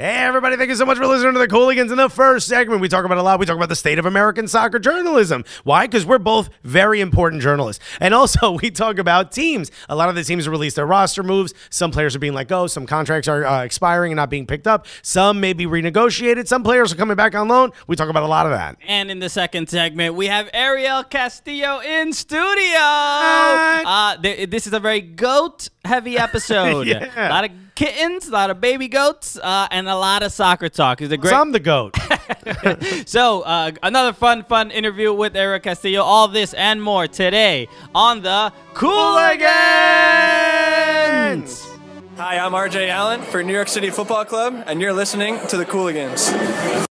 Hey, everybody, thank you so much for listening to the Cooligans. In the first segment, we talk about a lot. We talk about the state of American soccer journalism. Why? Because we're both very important journalists. And also, we talk about teams. A lot of the teams release their roster moves. Some players are being let go. Some contracts are expiring and not being picked up. Some may be renegotiated. Some players are coming back on loan. We talk about a lot of that. And in the second segment, we have Arielle Castillo in studio. This is a very goat-heavy episode. Yeah. A lot of kittens, a lot of baby goats, and a lot of soccer talk. It's a great. I'm the goat. So another fun interview with Arielle Castillo. All this and more today on the Cooligans. Hi, I'm RJ Allen for New York City Football Club, and you're listening to the Cooligans.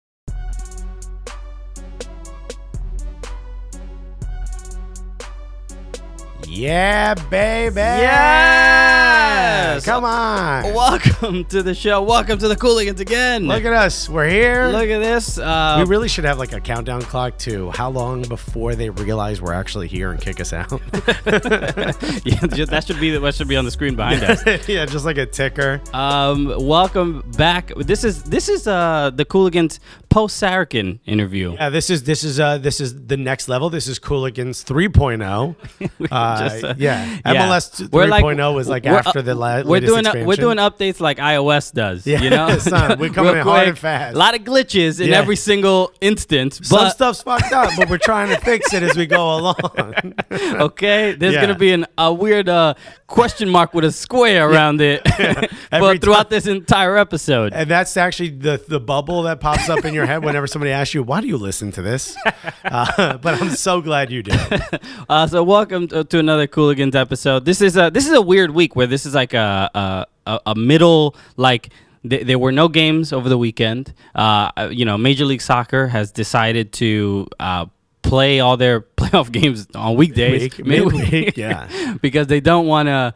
Yeah, baby. Yes. Come on. Welcome to the show. Welcome to the Cooligans again. Look at us. We're here. Look at this. We really should have like a countdown clock to how long before they realize we're actually here and kick us out. Yeah, that should be what should be on the screen behind us. Yeah, just like a ticker. Welcome back. This is the Cooligans post Saracen interview. Yeah, this is the next level. This is Cooligans 3.0. Yeah, MLS 3.0 was like after the latest expansion. We're doing updates like iOS does. Yeah, you know, son, we're coming in hard and fast. A lot of glitches in every single instance. But some stuff's fucked up, but we're trying to fix it as we go along. Okay, there's gonna be a weird question mark with a square around it but throughout this entire episode. And that's actually the bubble that pops up in your head whenever somebody asks you, why do you listen to this? But I'm so glad you do. So welcome to another Cooligans episode. This is a weird week where this is like a middle, like there were no games over the weekend. Major League Soccer has decided to play all their playoff games on weekdays, midweek, yeah, because they don't want to,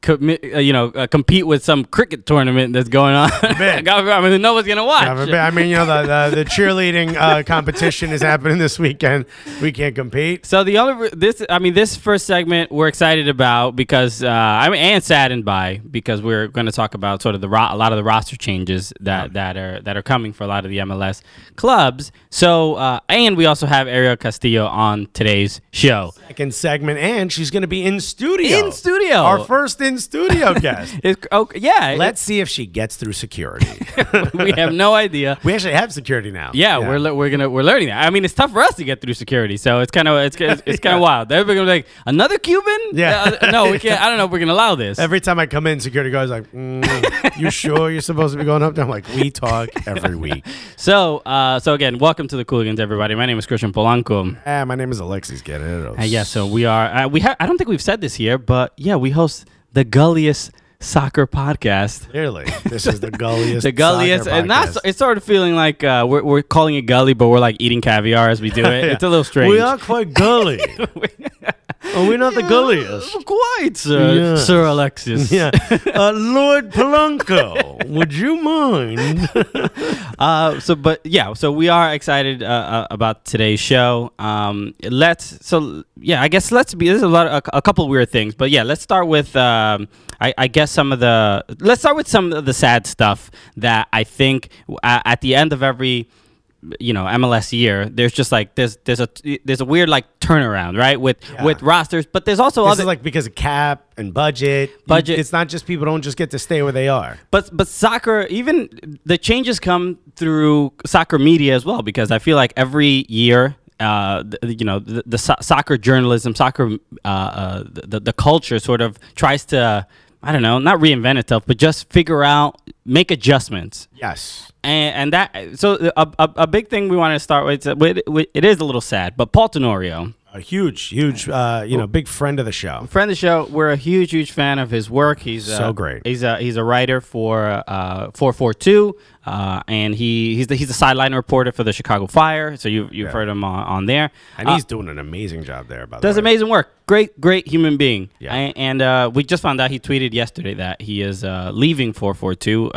compete with some cricket tournament that's going on. I mean, no one's gonna watch. I mean, the cheerleading competition is happening this weekend. We can't compete. So this first segment we're excited about because and saddened by, because we're going to talk about sort of a lot of the roster changes that are coming for a lot of the MLS clubs. So and we also have Arielle Castillo on today's show. Second segment, and she's going to be in studio. Our first in-studio guest. Yeah. Let's see if she gets through security. We have no idea. We actually have security now. Yeah. we're learning that. I mean, it's tough for us to get through security, so it's kind of wild. Everybody's gonna be like, another Cuban? Yeah. No, we can't. I don't know if we're gonna allow this. Every time I come in, security guard's like, "You sure you're supposed to be going up there?" I'm like, "We talk every week." So again, welcome to the Cooligans, everybody. My name is Christian Polanco. My name is Alexis Guerrero. Yeah, so we are. I don't think we've said this here, but yeah, we host the gulliest soccer podcast. Clearly, this is the gulliest. The gulliest, and it's sort of feeling like we're calling it gully, but we're like eating caviar as we do it. Yeah. It's a little strange. We are quite gully. Are we not the gulliest? Quite, sir. Yes. Sir Alexis. Yeah. Lord Polanco, would you mind? So we are excited about today's show. There's a couple of weird things, but yeah, let's start with I guess let's start with some of the sad stuff that I think at the end of every MLS year, there's just like there's a weird like turnaround, right, with rosters, but there's also other, like, because of cap and budget. It's not just people don't just get to stay where they are. But soccer, even the changes come through soccer media as well, because I feel like every year the soccer journalism, the culture sort of tries to, I don't know, not reinvent itself, but just make adjustments. Yes. And that, so a big thing we want to start with, it is a little sad, but Paul Tenorio, a huge, big friend of the show. We're a huge fan of his work. He's so great. He's a writer for 442, and he's the sideline reporter for the Chicago Fire. So you've heard him on there, and he's doing an amazing job there. Does amazing work. Great human being. Yeah. And we just found out, he tweeted yesterday that he is leaving 442.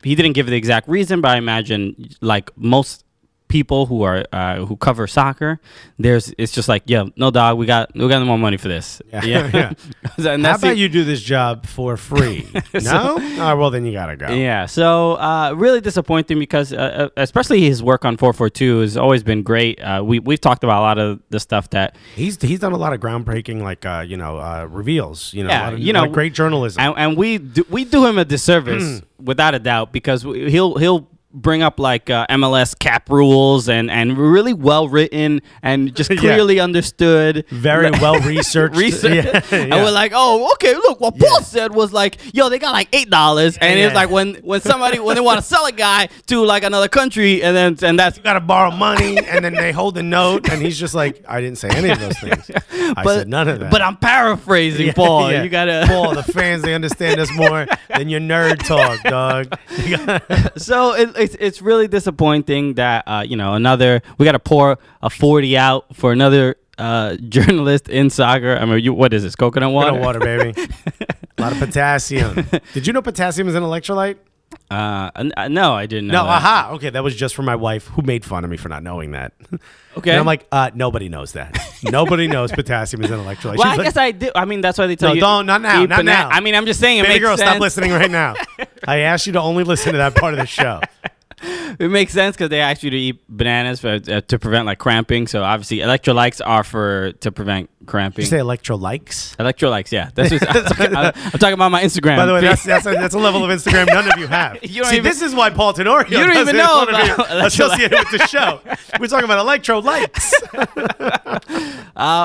He didn't give the exact reason, but I imagine like most people who cover soccer, it's just like, yeah, no dog, we got no more money for this. Yeah. And How about you do this job for free? No? Oh, well, then you gotta go. Yeah. So really disappointing because especially his work on 442 has always been great. We've talked about a lot of the stuff that he's done a lot of groundbreaking, like reveals. A lot of, like great journalism. And we do him a disservice without a doubt, because he'll bring up like MLS cap rules and really well written and just clearly understood, very well researched. Yeah. And we're like, oh, okay, look, what Paul said was like, yo, they got like $8, and it's like when they want to sell a guy to like another country, and that's, you got to borrow money, and then they hold a note, and he's just like, I didn't say any of those things. I said none of that. But I'm paraphrasing, Paul. You gotta Paul. The fans, they understand us more than your nerd talk, dog. So it's really disappointing that we got to pour a 40 out for another journalist in soccer. I mean, what is this? Coconut water? Coconut water, baby. A lot of potassium. Did you know potassium is an electrolyte? No, I didn't know. No, that. aha. Okay, that was just for my wife, who made fun of me for not knowing that. Okay. And I'm like, nobody knows that. Nobody knows potassium is an electrolyte. Well, She's I guess I do. I mean, that's why they tell you. No, not now. Not now. I mean, I'm just saying it Baby makes girl, sense. stop listening right now. I asked you to only listen to that part of the show. It makes sense because they ask you to eat bananas to prevent like cramping. So obviously, electrolytes are to prevent cramping. Did you say electrolytes? Electrolytes, yeah. That's what I'm talking about my Instagram. By the way, that's a level of Instagram none of you have. This is why Paul Tenorio you don't even know about associated with the show. We're talking about electrolytes.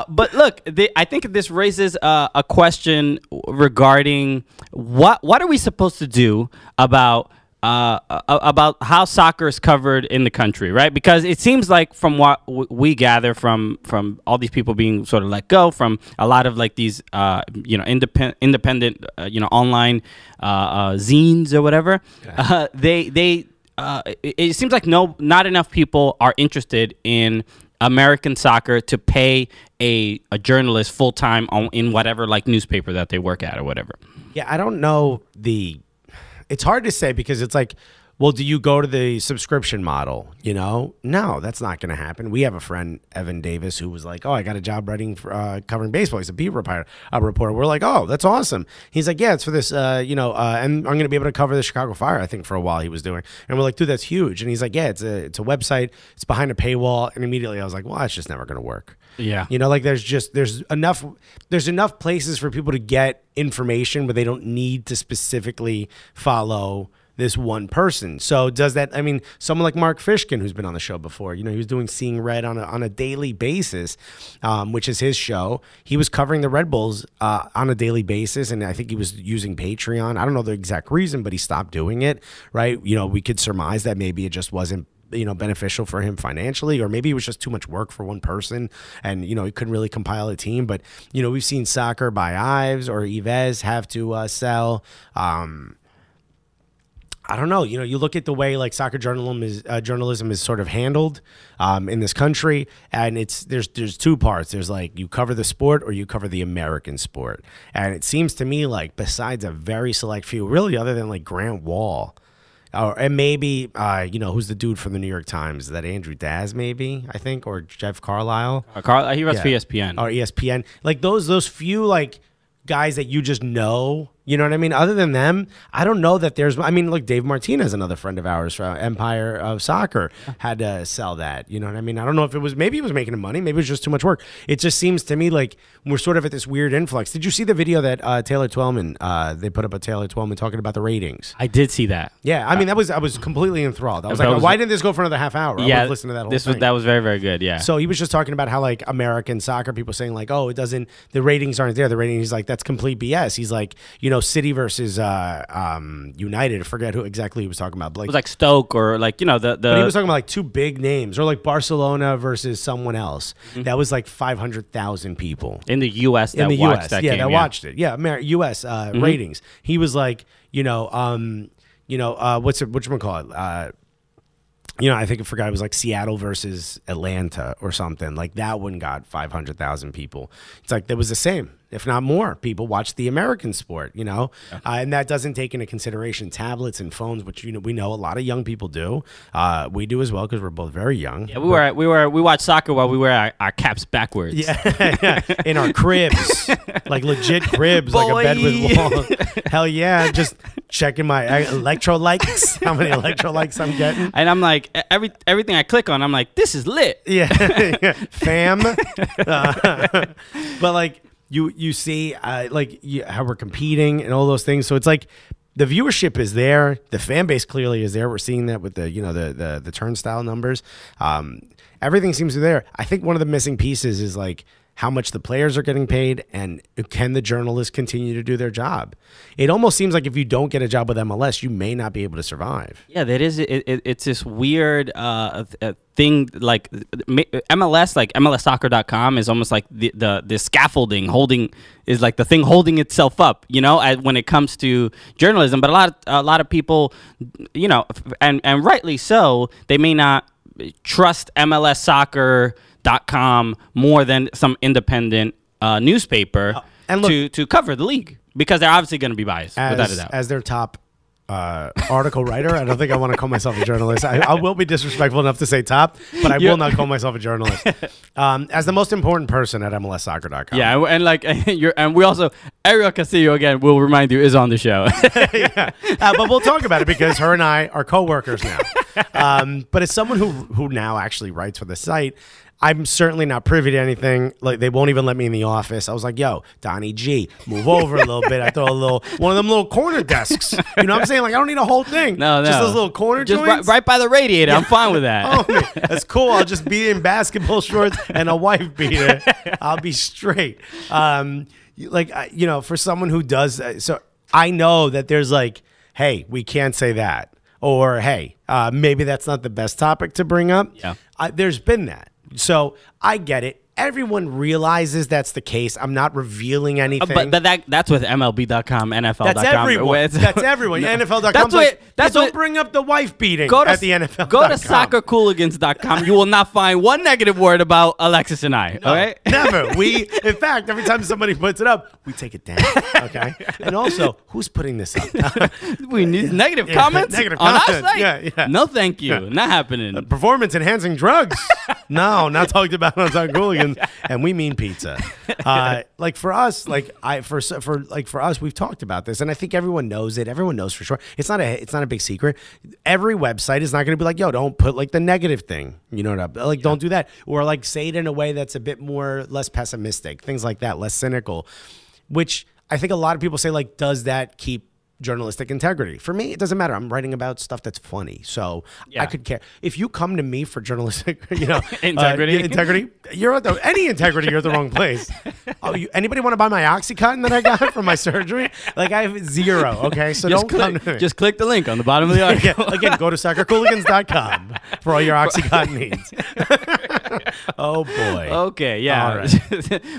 But look, I think this raises a question regarding what are we supposed to do about how soccer is covered in the country, right? Because it seems like from what we gather from all these people being sort of let go, from a lot of like these independent online zines or whatever, it seems like not enough people are interested in American soccer to pay a journalist full time in whatever like newspaper that they work at or whatever. Yeah, I don't know it's hard to say because it's like, well, do you go to the subscription model? No, that's not going to happen. We have a friend, Evan Davis, who was like, oh, I got a job writing for covering baseball. He's a beat reporter. We're like, oh, that's awesome. He's like, yeah, it's for this, and I'm going to be able to cover the Chicago Fire, I think, for a while he was doing. And we're like, dude, that's huge. And he's like, yeah, it's a website. It's behind a paywall. And immediately I was like, well, that's just never going to work. Yeah. Like there's enough places for people to get information, but they don't need to specifically follow this one person. So does that, I mean, someone like Mark Fishkin, who's been on the show before, he was doing Seeing Red on a daily basis, which is his show. He was covering the Red Bulls on a daily basis, and I think he was using Patreon. I don't know the exact reason, but he stopped doing it, right? We could surmise that maybe it just wasn't beneficial for him financially, or maybe it was just too much work for one person and he couldn't really compile a team. But we've seen Soccer by Ives or Yves have to sell. I don't know. You look at the way like soccer journalism is sort of handled in this country, and there's two parts. There's like you cover the sport or you cover the American sport, and it seems to me like besides a very select few, really, other than like Grant Wall, and maybe who's the dude from the New York Times? Is that Andrew Daz, maybe, I think, or Jeff Carlisle? He writes for ESPN. Or ESPN. Like those few like guys that you just know. You know what I mean? Other than them, I don't know that there's... I mean, look, Dave Martinez, another friend of ours from Empire of Soccer, had to sell that. You know what I mean? I don't know if it was... Maybe he was making him money. Maybe it was just too much work. It just seems to me like we're sort of at this weird influx. Did you see the video that Taylor Twellman... they put up a Taylor Twellman talking about the ratings? I did see that. Yeah, I mean, I was completely enthralled. I was like, why didn't this go for another half hour? Yeah, I would listen to that whole thing. That was very, very good, yeah. So he was just talking about how, like, American soccer people saying, like, oh, it doesn't... The ratings aren't there. The ratings... He's like, that's complete BS. He's like, City versus... United. I forget who exactly he was talking about. But like, it was like Stoke or like the. But he was talking about like two big names, or like Barcelona versus someone else. That was like 500,000 people in the U.S. that watched that game. Watched it. Yeah, U.S. Ratings. He was like, whatchamacallit? I think I forgot. It was like Seattle versus Atlanta or something. Like that one got 500,000 people. It's like that was the same. if not more, people watch the American sport, and that doesn't take into consideration tablets and phones, which we know a lot of young people do. We do as well because we're both very young. Yeah, we watched soccer while we wear our caps backwards. Yeah, in our cribs, like legit cribs, like a bed with walls. Hell yeah, just checking my electrolytes, how many electrolytes I'm getting. And I'm like, everything I click on, I'm like, this is lit. Yeah, fam. But like you see, how we're competing and all those things. So it's like the viewership is there, the fan base clearly is there. We're seeing that with the turnstile numbers. Everything seems to be there. I think one of the missing pieces is like how much the players are getting paid, and can the journalists continue to do their job? It almost seems like if you don't get a job with MLS, you may not be able to survive. Yeah, that is. It's this weird thing. Like MLS, like MLSsoccer.com is almost like the scaffolding is like the thing holding itself up. When it comes to journalism, but a lot of people, and rightly so, they may not trust MLSsoccer.com more than some independent newspaper to cover the league, because they're obviously going to be biased, without a doubt. As their top article writer, I don't think I want to call myself a journalist. I will be disrespectful enough to say top, but I will not call myself a journalist. As the most important person at MLSsoccer.com. Yeah, and we also, Arielle Castillo, again, we'll remind you, is on the show. Yeah. But we'll talk about it because her and I are co-workers now. But as someone who now actually writes for the site, I'm certainly not privy to anything. Like, they won't even let me in the office. I was like, yo, Donnie G, move over a little bit. I throw one of them little corner desks. You know what I'm saying? Like, I don't need a whole thing. No. Just those little corner joints. Right by the radiator. Yeah. I'm fine with that. Oh, man, that's cool. I'll just be in basketball shorts and a wife beater. I'll be straight. For someone who does, so I know that there's like, hey, we can't say that. Or, hey, maybe that's not the best topic to bring up. Yeah. There's been that. So I get it. Everyone realizes that's the case. I'm not revealing anything. But that's with MLB.com, NFL.com. That's everyone. That's everyone. No. NFL.com. Don't bring up the wife beating at the NFL.com. Go to soccercooligans.com. You will not find one negative word about Alexis and I. No, all right? Never. In fact, every time somebody puts it up, we take it down. Okay. And also, who's putting this up? We need negative comments on our site. Yeah. No, thank you. Not happening. Performance enhancing drugs. No, not talked about on Soccer Cooligans. And we mean pizza. Like for us, for us, we've talked about this, and I think everyone knows it. Everyone knows for sure. It's not a big secret. Every website is not going to be like, yo, don't put like the negative thing. You know what I mean? Don't do that, or like say it in a way that's a bit less pessimistic. Things like that, less cynical. Which I think a lot of people say, like, does that keep journalistic integrity? For me, it doesn't matter. I'm writing about stuff that's funny, so I could care. If you come to me for journalistic, integrity, you're at any integrity, you're at the wrong place. Anybody want to buy my OxyContin that I got from my surgery? Like, I have zero. Okay, so don't come to me. Just click the link on the bottom of the article. Again, go to soccercooligans.com for all your OxyContin needs. Oh boy. Okay, yeah. All right.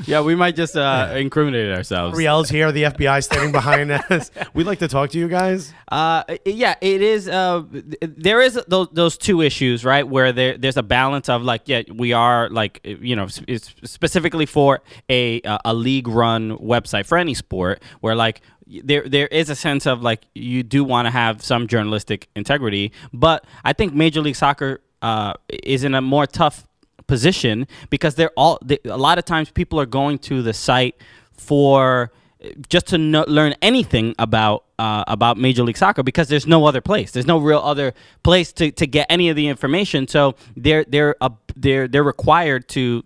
Yeah, we might just incriminate ourselves. Ariel's here, the FBI standing behind us. We'd like to talk to you guys. Yeah, it is. There is those two issues, right? Where there's a balance of like, yeah, we are like, it's specifically for a league-run website for any sport, where like there is a sense of like you do want to have some journalistic integrity, but I think Major League Soccer is in a more tough position because a lot of times people are going to the site for just to learn anything about Major League Soccer, because there's no other place. There's no real other place to get any of the information. So they're required to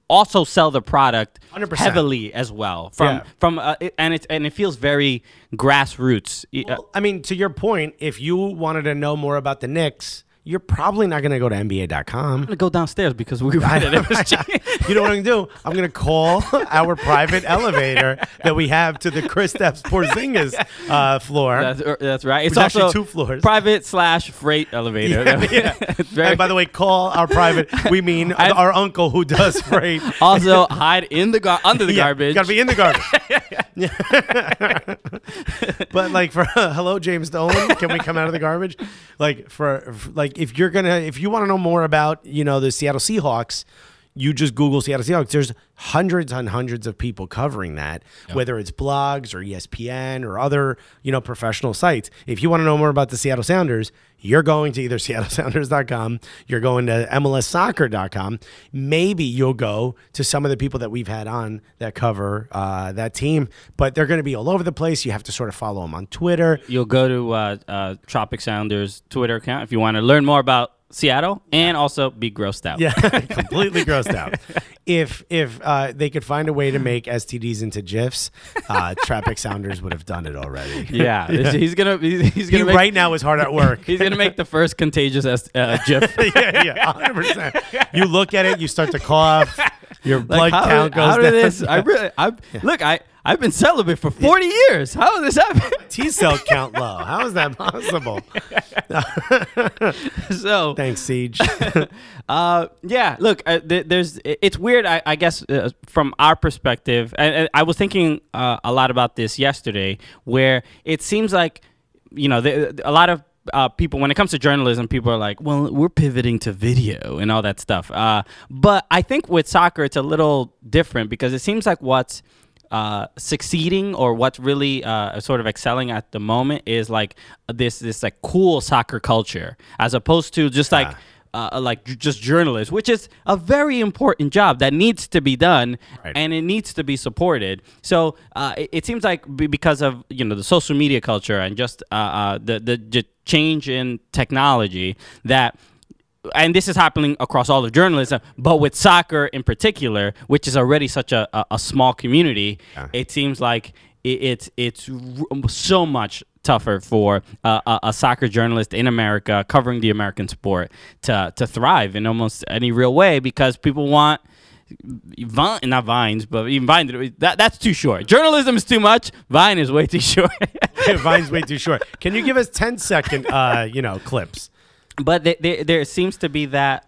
also sell the product 100%. Heavily as well. And it feels very grassroots. Well, I mean, to your point, if you wanted to know more about the Knicks, you're probably not going to go to NBA.com. I'm going to go downstairs because we read it. You know what I'm going to do? I'm going to call our private elevator that we have to the Kristaps Porzingis floor. That's right. It's also also 2 floors. Private/freight elevator. Yeah. And by the way, call our private. We mean our uncle who does freight. Also, hide in the under the garbage. Got to be in the garbage. But like for hello James Dolan, can we come out of the garbage? Like if you want to know more about the Seattle Seahawks, you just Google Seattle Seahawks, there's hundreds and hundreds of people covering that, whether it's blogs or ESPN or other, professional sites. If you want to know more about the Seattle Sounders, you're going to either seattlesounders.com, you're going to MLSsoccer.com. Maybe you'll go to some of the people that we've had on that cover that team, but they're going to be all over the place. You have to sort of follow them on Twitter. You'll go to Tropic Sounders Twitter account if you want to learn more about Seattle and also be grossed out. Yeah, completely grossed out. If they could find a way to make STDs into GIFs, Tropic Sounders would have done it already. Yeah. He's gonna He right now is hard at work. He's gonna make the first contagious GIF. yeah, 100%. You look at it, you start to cough. Your blood count goes down. This? Look, I've been celibate for 40 years. How did this happen? T-cell count low. How is that possible? So thanks, Siege. Yeah. Look, it's weird. I guess from our perspective, and I was thinking a lot about this yesterday, where it seems like a lot of people, when it comes to journalism, people are like, well, we're pivoting to video and all that stuff. But I think with soccer, it's a little different because it seems like what's succeeding or what's really sort of excelling at the moment is like this like cool soccer culture, as opposed to just like just journalists, which is a very important job that needs to be done, right, and it needs to be supported. So it seems like because of the social media culture and just the change in technology that. And this is happening across all of journalism, but with soccer in particular, which is already such a small community, it seems like it's so much tougher for a soccer journalist in America covering the American sport to thrive in almost any real way, because people want not Vines, but even Vine. That's too short. Journalism is too much. Vine is way too short. Vine's way too short. Can you give us 10-second clips? But there seems to be that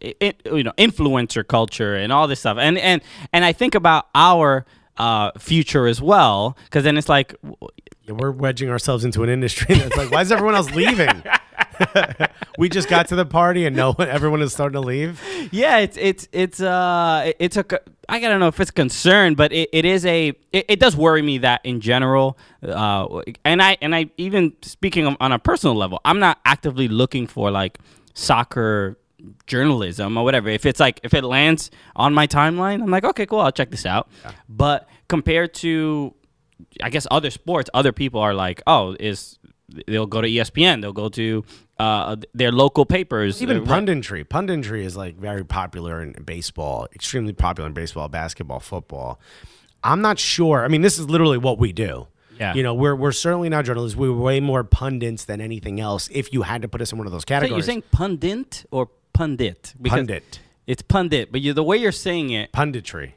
influencer culture and all this stuff, and I think about our future as well, because then it's like we're wedging ourselves into an industry that's like, why is everyone else leaving? We just got to the party and everyone is starting to leave. Yeah, it's I don't know if it's a concern, but it does worry me that in general, and I even speaking on a personal level, I'm not actively looking for like soccer journalism or whatever. If it lands on my timeline, I'm like, okay, cool, I'll check this out. Yeah. But compared to, I guess, other sports, other people are like, they'll go to ESPN, they'll go to their local papers. Even punditry. Punditry is like very popular in baseball, extremely popular in baseball, basketball, football. I'm not sure. I mean, this is literally what we do. Yeah. We're certainly not journalists. We're way more pundits than anything else, if you had to put us in one of those categories. So you're saying pundit or pundit? Because pundit. It's pundit, but the way you're saying it. Punditry.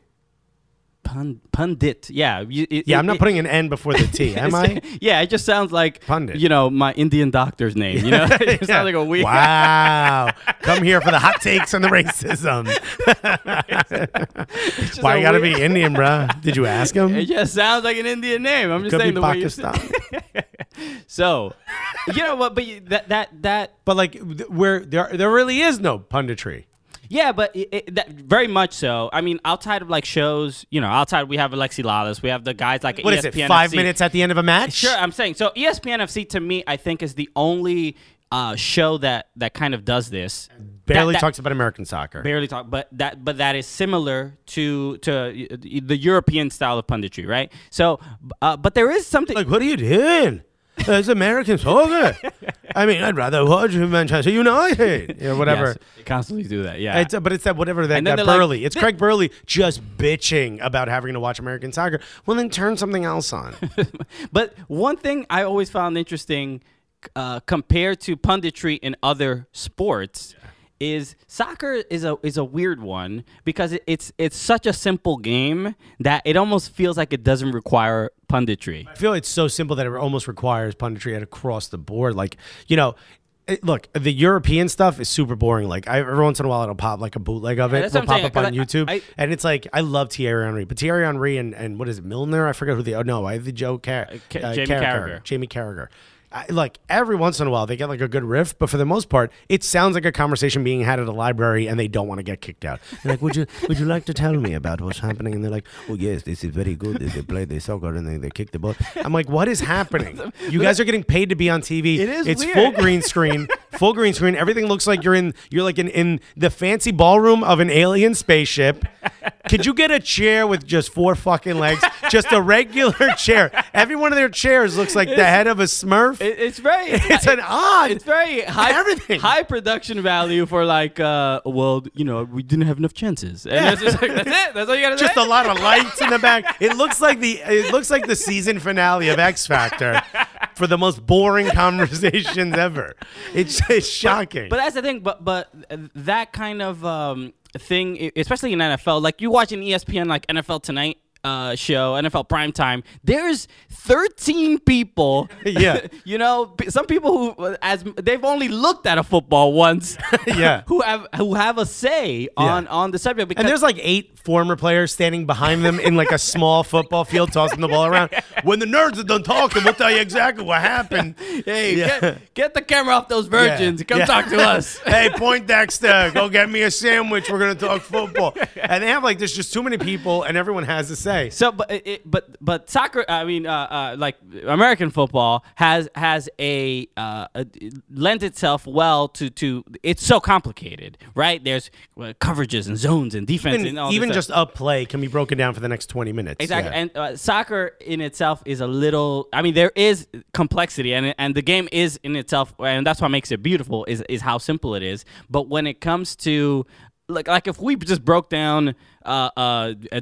Pundit, yeah. I'm not putting an N before the T, am I? Yeah, it just sounds like pundit. My Indian doctor's name. It sounds like a weird. Wow, come here for the hot takes and the racism. Why you gotta be Indian, bro? Did you ask him? It just sounds like an Indian name. I'm just saying the Pakistan. way you say. So, what? But that. But like, where there really is no punditry. Yeah, but that, very much so. I mean, outside of like shows, outside we have Alexi Lalas, we have the guys like what ESPN is it? 5 minutes at the end of a match? Sure, I'm saying so. ESPN FC to me, I think, is the only show that kind of does this. Barely talks about American soccer. Barely talk, but that is similar to the European style of punditry, right? So, but there is something like, what are you doing? It's American soccer. I mean, I'd rather watch Manchester United or whatever. Yes, they constantly do that, yeah. But it's that whatever that Burley. Like, it's Craig Burley just bitching about having to watch American soccer. Well, then turn something else on. But one thing I always found interesting compared to punditry in other sports is soccer is a weird one, because it's such a simple game that it almost feels like it doesn't require punditry. I feel it's so simple that it almost requires punditry across the board. Like, look, the European stuff is super boring. Like, every once in a while it'll pop like a bootleg of it. It'll pop up on YouTube. And it's like, I love Thierry Henry. But Thierry Henry and what is it, Milner? I forget who Jamie Carragher. like every once in a while they get like a good riff, but for the most part, it sounds like a conversation being had at a library, and they don't want to get kicked out. They're like, would you like to tell me about what's happening? And they're like, oh yes, this is very good. They play the soccer and they kick the ball. I'm like, what is happening? You guys are getting paid to be on TV. It's weird. full green screen. Full green screen. Everything looks like you're like in the fancy ballroom of an alien spaceship. Could you get a chair with just 4 fucking legs? Just a regular chair. Every one of their chairs looks like the head of a Smurf. It's very. It's an odd. It's very high production value for like. Well, we didn't have enough chances, and that's just like, that's it. That's all you gotta say. Just a lot of lights in the back. It looks like the season finale of X Factor. For the most boring conversations ever. It's shocking. But that's the thing. But that kind of thing, especially in NFL, like you watch an ESPN like NFL Tonight show, NFL Primetime, there's 13 people. Yeah. Some people who they've only looked at a football once. Yeah. who have a say on the subject. Because and there's like 8 former players standing behind them in like a small football field tossing the ball around. When the nerds are done talking, we'll tell you exactly what happened. Hey, get the camera off those virgins. Come talk to us. Hey, Poindexter, go get me a sandwich. We're going to talk football. And they have like, there's just too many people and everyone has to say. So, but soccer, like American football has a lends itself well to it's so complicated, right? There's coverages and zones and defense and all even this just a play can be broken down for the next 20 minutes. Exactly. Yeah. And soccer in itself is a little, there is complexity and the game is in itself, and that's what makes it beautiful is how simple it is. But when it comes to like if we just broke down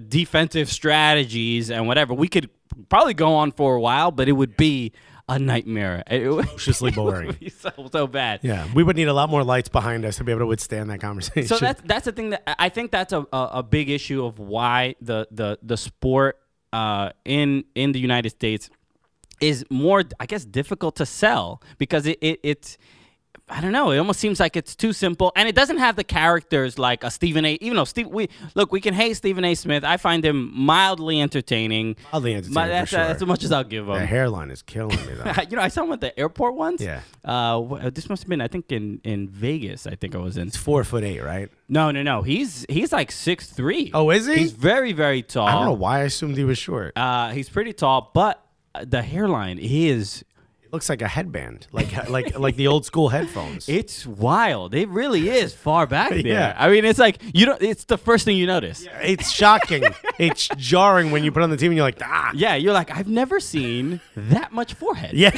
defensive strategies and whatever, we could probably go on for a while, but it would be a nightmare. Viciously boring. It would be so bad. Yeah, we would need a lot more lights behind us to be able to withstand that conversation. So that's the thing that I think that's a big issue of why the sport in the United States is more, I guess, difficult to sell because it's I don't know. It almost seems like it's too simple, and it doesn't have the characters like a Stephen A. Even though we can hate Stephen A. Smith. I find him mildly entertaining. That's as much as I'll give him. The hairline is killing me, though. I saw him at the airport once. Yeah. This must have been, I think, in Vegas. I think I was in. It's 4'8", right? No. He's like 6'3". Oh, is he? He's very, very tall. I don't know why I assumed he was short. He's pretty tall, but the hairline is. Looks like a headband, like the old school headphones. It's wild. It really is far back there. Yeah. It's like it's the first thing you notice. Yeah, it's shocking. It's jarring when you put on the TV and you're like, ah. Yeah, you're like, I've never seen that much forehead. Yeah.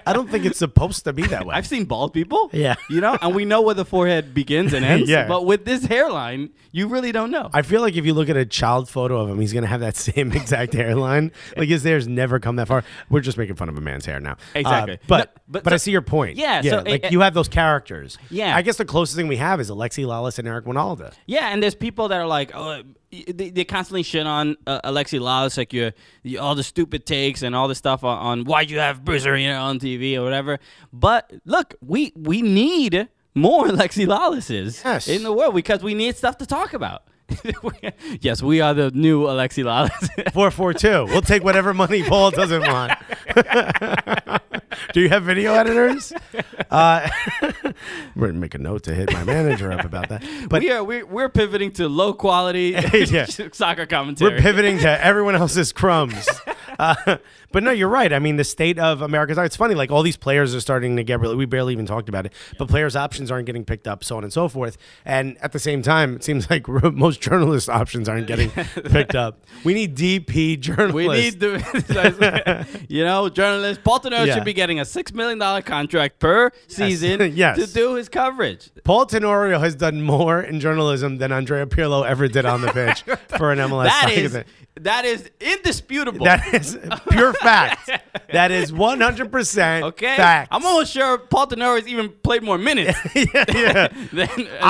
I don't think it's supposed to be that way. I've seen bald people. Yeah. And we know where the forehead begins and ends. Yeah. But with this hairline, you really don't know. I feel like if you look at a child photo of him, he's gonna have that same exact hairline. Like his hair's never come that far. We're just making fun of a man's hair now. Exactly. But I see your point. Yeah. So you have those characters. Yeah. I guess the closest thing we have is Alexi Lalas and Eric Winalda. Yeah, and there's people that are like, oh, they constantly shit on Alexi Lalas, like all the stupid takes and all the stuff on why'd you have Bruce Arena on TV or whatever. But look, we need more Alexi Lalases in the world because we need stuff to talk about. Yes, we are the new Alexi Lalas. 442. We'll take whatever money Paul doesn't want. Do you have video editors? We're gonna make a note to hit my manager up about that. But we're pivoting to low quality soccer commentary. We're pivoting to everyone else's crumbs. But no, you're right. I mean, the state of America's it's funny. Like all these players are starting to get we barely even talked about it, but players' options aren't getting picked up, so on and so forth. And at the same time, it seems like most journalists' options aren't getting picked up. We need DP journalists. We need journalists. Paul Tenorio should be getting a $6 million contract per season to do his coverage. Paul Tenorio has done more in journalism than Andrea Pirlo ever did on the pitch for an MLS. That is indisputable. That is pure fact. That is 100% fact. I'm almost sure Paul Tenorio even played more minutes. I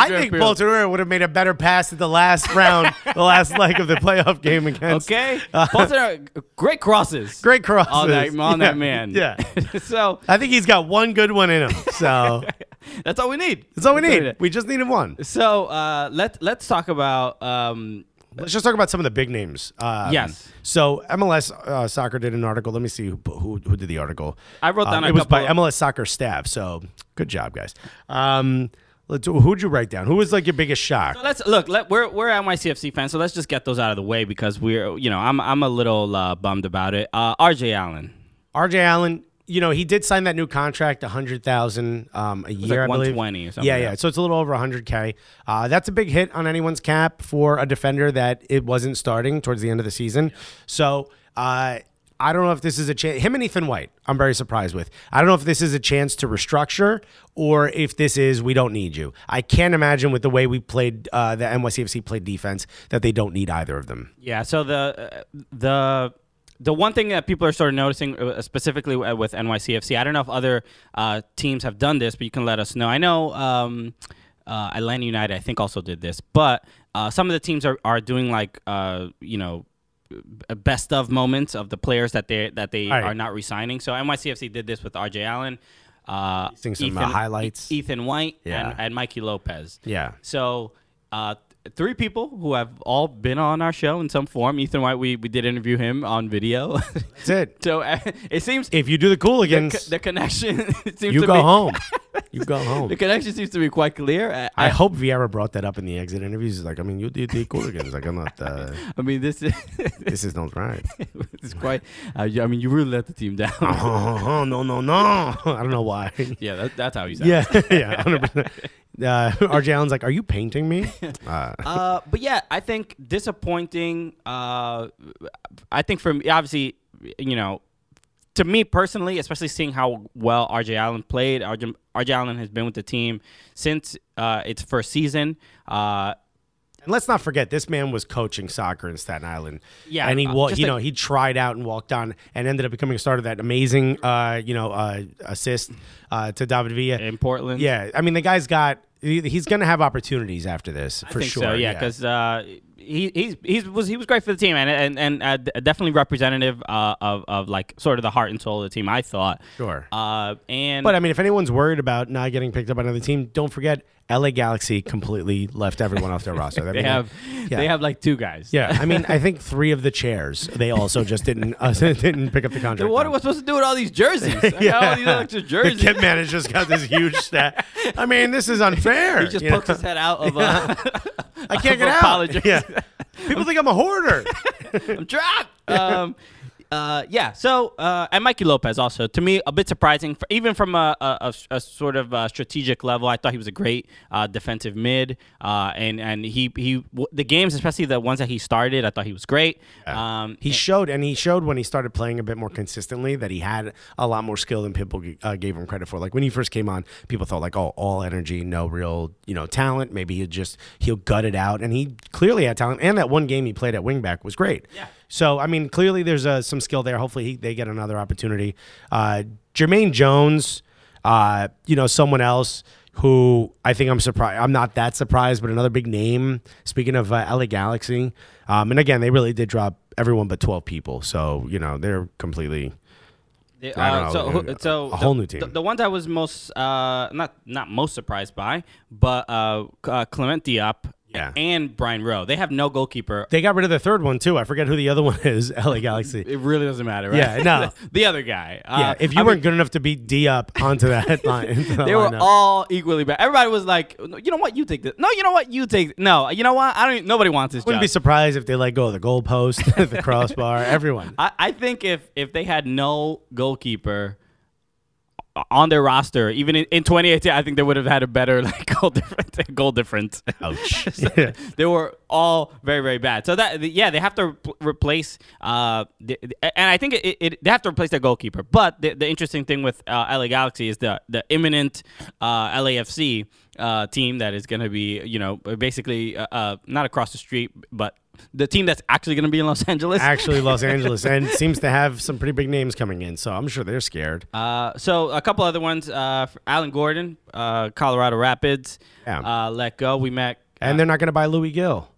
think Paul Tenorio would have made a better pass at the last round, the last leg of the playoff game against. Paul Tenorio, great crosses. Great crosses. On that man. Yeah. So I think he's got one good one in him. So that's all we need. That's all we need. We just needed one. So let's talk about Let's just talk about some of the big names. Yes. So MLS Soccer did an article. Let me see who did the article. I wrote down a It was couple by MLS Soccer staff. So good job, guys. Who'd you write down? Who was like your biggest shock? So let's look. We're NYCFC fans, so let's just get those out of the way because I'm a little bummed about it. RJ Allen. RJ Allen. He did sign that new contract, $100,000 a year, I believe. 120 or something. Yeah. So it's a little over $100K. That's a big hit on anyone's cap for a defender that it wasn't starting towards the end of the season. So I don't know if this is a chance. Him and Ethan White, I'm very surprised with. I don't know if this is a chance to restructure or if this is we don't need you. I can't imagine with the way we played, the NYCFC played defense, that they don't need either of them. Yeah. So the one thing that people are sort of noticing, specifically with NYCFC, I don't know if other teams have done this, but you can let us know. I know Atlanta United, I think, also did this, but some of the teams are doing like best of moments of the players that they are not re-signing. So NYCFC did this with RJ Allen, Some highlights, Ethan White, and Mikey Lopez. Yeah. So. Three people who have all been on our show in some form. Ethan White, we did interview him on video. That's it. So it seems if you do the Cooligans, the connection seems you to go be, home. You go home. The connection seems to be quite clear. I hope Vieira brought that up in the exit interviews. He's like, I mean, you did the Cooligans. Like, I'm not. I mean, this is not right. It's quite. I mean, you really let the team down. No. I don't know why. Yeah, that's how he sounds. Yeah, 100%. RJ Allen's like, are you painting me? But yeah, I think disappointing. I think for me, obviously, to me personally, especially seeing how well RJ Allen played. RJ Allen has been with the team since its first season. And let's not forget, this man was coaching soccer in Staten Island. Yeah, and he tried out and walked on and ended up becoming a starter. That amazing, assist to David Villa in Portland. Yeah, I mean the guy's he's going to have opportunities after this for sure. So, yeah, because he was great for the team and definitely representative of like sort of the heart and soul of the team. I thought. Sure. But I mean, if anyone's worried about not getting picked up by another team, don't forget. LA Galaxy completely left everyone off their roster. They have like two guys. Yeah, I mean, I think 3 of the chairs they also just didn't pick up the contract. What are we supposed to do with all these jerseys? All these extra jerseys. The kit man has just got this huge stack. I mean, this is unfair. He just pokes his head out of I can't get out. Yeah. People think I'm a hoarder. I'm trapped. So and Mikey Lopez also, to me, a bit surprising, even from a sort of strategic level. I thought he was a great defensive mid, and the games, especially the ones that he started, I thought he was great. He showed when he started playing a bit more consistently that he had a lot more skill than people gave him credit for. Like when he first came on, people thought like, oh, all energy, no real talent. Maybe he'll gut it out, and he clearly had talent. And that one game he played at wingback was great. Yeah. So, I mean, clearly there's some skill there. Hopefully they get another opportunity. Jermaine Jones, someone else who I think I'm surprised. I'm not that surprised, but another big name. Speaking of LA Galaxy. And again, they really did drop everyone but 12 people. So, they're completely... a whole new team. The ones I was most, not most surprised by, but Clement Diop. Yeah. And Brian Rowe. They have no goalkeeper. They got rid of the third one, too. I forget who the other one is, LA Galaxy. It really doesn't matter, right? Yeah, no. The other guy. If you weren't good enough to beat D up onto that line. They were all equally bad. Everybody was like, you know what? You take this. No, you know what? You take No, you know what? Nobody wants this job. Wouldn't be surprised if they let go of the goalpost, the crossbar, everyone. I think if they had no goalkeeper on their roster, even in 2018, I think they would have had a better goal difference. Ouch. They were all very, very bad. So they have to replace, and I think they have to replace their goalkeeper. But the interesting thing with LA Galaxy is the imminent LAFC team that is going to be, basically not across the street, but the team that's actually going to be in Los Angeles. Actually, Los Angeles, and seems to have some pretty big names coming in, so I'm sure they're scared. So a couple other ones. Alan Gordon, Colorado Rapids, let go. We met. And they're not going to buy Louis Gill.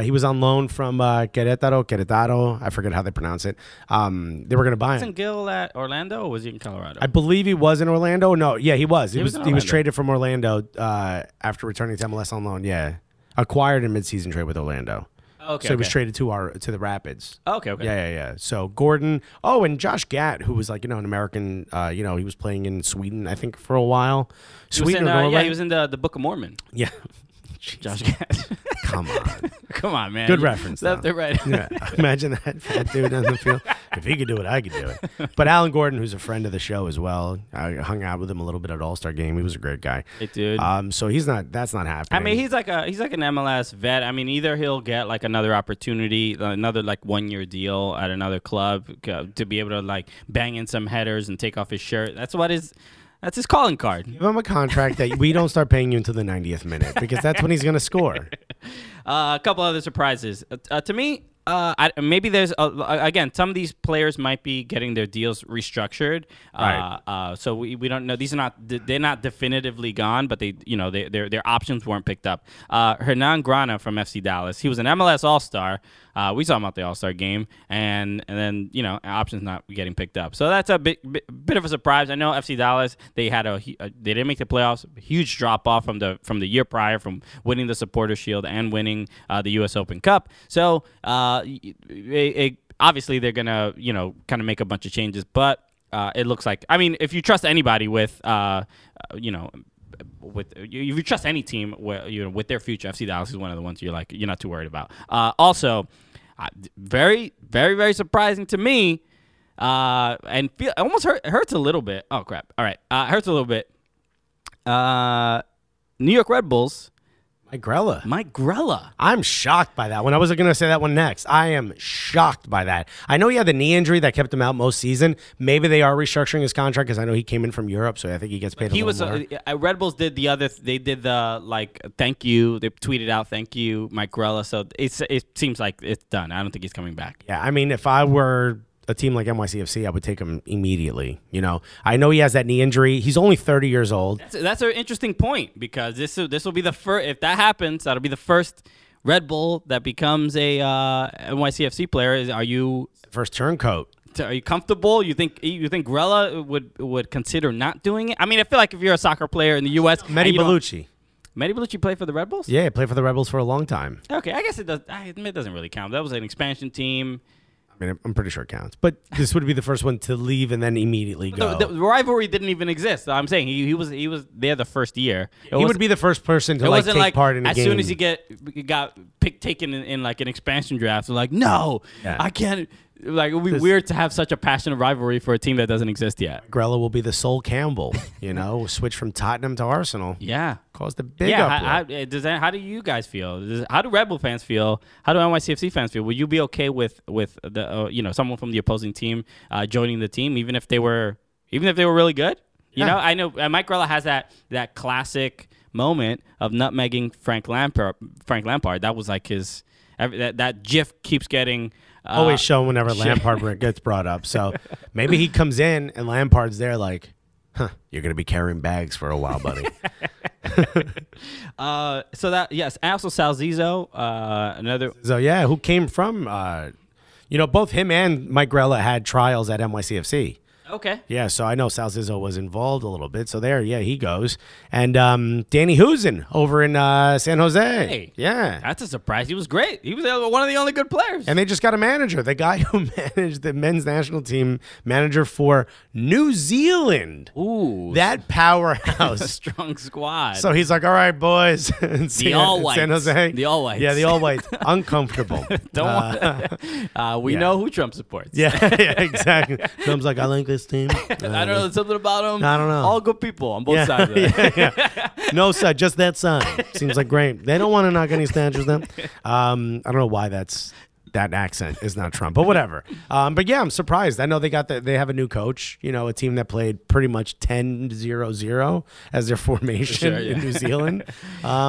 He was on loan from Querétaro. I forget how they pronounce it. They were going to buy him. Wasn't Gill at Orlando, or was he in Colorado? I believe he was in Orlando. No, yeah, he was. He was traded from Orlando after returning to MLS on loan. Yeah, acquired in midseason trade with Orlando. Okay, So he was okay. traded to the Rapids. Okay, okay. Yeah. So Gordon. Oh, and Josh Gatt, who was like an American. He was playing in Sweden, I think, for a while. He was Sweden in, or Norway. yeah, he was in the Book of Mormon. Yeah. Josh Gad. Come on. Come on, man. Good reference. Left though. and right. Yeah. Imagine that fat dude on the field. If he could do it, I could do it. But Alan Gordon, who's a friend of the show as well, I hung out with him a little bit at All-Star Game. He was a great guy. Hey, dude. So that's not happening. I mean, he's like an MLS vet. I mean, either he'll get like another opportunity, another like 1-year deal at another club to be able to like bang in some headers and take off his shirt. That's his calling card. Give him a contract that we don't start paying you until the 90th minute because that's when he's going to score. A couple other surprises. To me, maybe there's again, some of these players might be getting their deals restructured. Right. So we don't know. They're not definitively gone, but their options weren't picked up. Hernan Grana from FC Dallas. He was an MLS All-Star. We saw him at the All-Star game, and then options not getting picked up. So that's a bit of a surprise. I know FC Dallas, they didn't make the playoffs. Huge drop off from the year prior, from winning the Supporters Shield and winning the U.S. Open Cup. So obviously they're gonna kind of make a bunch of changes, but it looks like, I mean, if you trust anybody with if you trust any team with their future, FC Dallas is one of the ones you're not too worried about. Also, very, very, very surprising to me, and almost hurts a little bit. Oh crap! All right, hurts a little bit. New York Red Bulls. Mike Grella. I'm shocked by that one. I wasn't going to say that one next. I am shocked by that. I know he had the knee injury that kept him out most season. Maybe they are restructuring his contract because I know he came in from Europe, so I think he gets paid a little more. Red Bulls did they did the thank you. They tweeted out thank you, Mike Grella. So it seems like it's done. I don't think he's coming back. Yeah, I mean, if I were a team like NYCFC, I would take him immediately. I know he has that knee injury. He's only 30 years old. That's an interesting point because this will be the first. If that happens, that'll be the first Red Bull that becomes a NYCFC player. Are you first turncoat? Are you comfortable? You think Grella would consider not doing it? I mean, I feel like if you're a soccer player in the U.S., Mehdi Bellucci. Mehdi Bellucci played for the Red Bulls? Yeah, he played for the Red Bulls for a long time. Okay, I guess it does. It doesn't really count. That was an expansion team. I mean, I'm pretty sure it counts. But this would be the first one to leave and then immediately go. The rivalry didn't even exist. I'm saying he was there the first year. He would be the first person to take part in a game. As soon as he got taken in like an expansion draft, they're like, no, I can't. Like, it would be weird to have such a passionate rivalry for a team that doesn't exist yet. Grella will be the Sol Campbell, switch from Tottenham to Arsenal. Yeah. Caused a big uproar. How do you guys feel? How do Red Bull fans feel? How do NYCFC fans feel? Would you be okay with the someone from the opposing team joining the team, even if they were really good? I know Mike Grella has that classic moment of nutmegging Frank Lampard. That was like his that GIF keeps getting. Always shown whenever Lampard gets brought up. So maybe he comes in and Lampard's there like, you're going to be carrying bags for a while, buddy. So that, yes. Also Salzizo, another. So, yeah, who came from, both him and Mike Grella had trials at NYCFC. Okay. Yeah, so I know Salzizo was involved a little bit. So he goes. And Danny Husen over in San Jose. Hey, yeah. That's a surprise. He was great. He was one of the only good players. And they just got a manager. The guy who managed the men's national team, manager for New Zealand. Ooh. That powerhouse. A strong squad. So he's like, all right, boys. The All-Whites. San Jose. The All-Whites. Yeah, the All-Whites. Uncomfortable. We know who Trump supports. Yeah, exactly. Trump's like, I like this team. I don't know. There's something about them. I don't know. All good people on both sides of that. No side, just that side. Seems like great. They don't want to knock any statues down. I don't know why that accent is not Trump, but whatever. But yeah, I'm surprised. I know they have a new coach, a team that played pretty much 10-0-0 as their formation in New Zealand.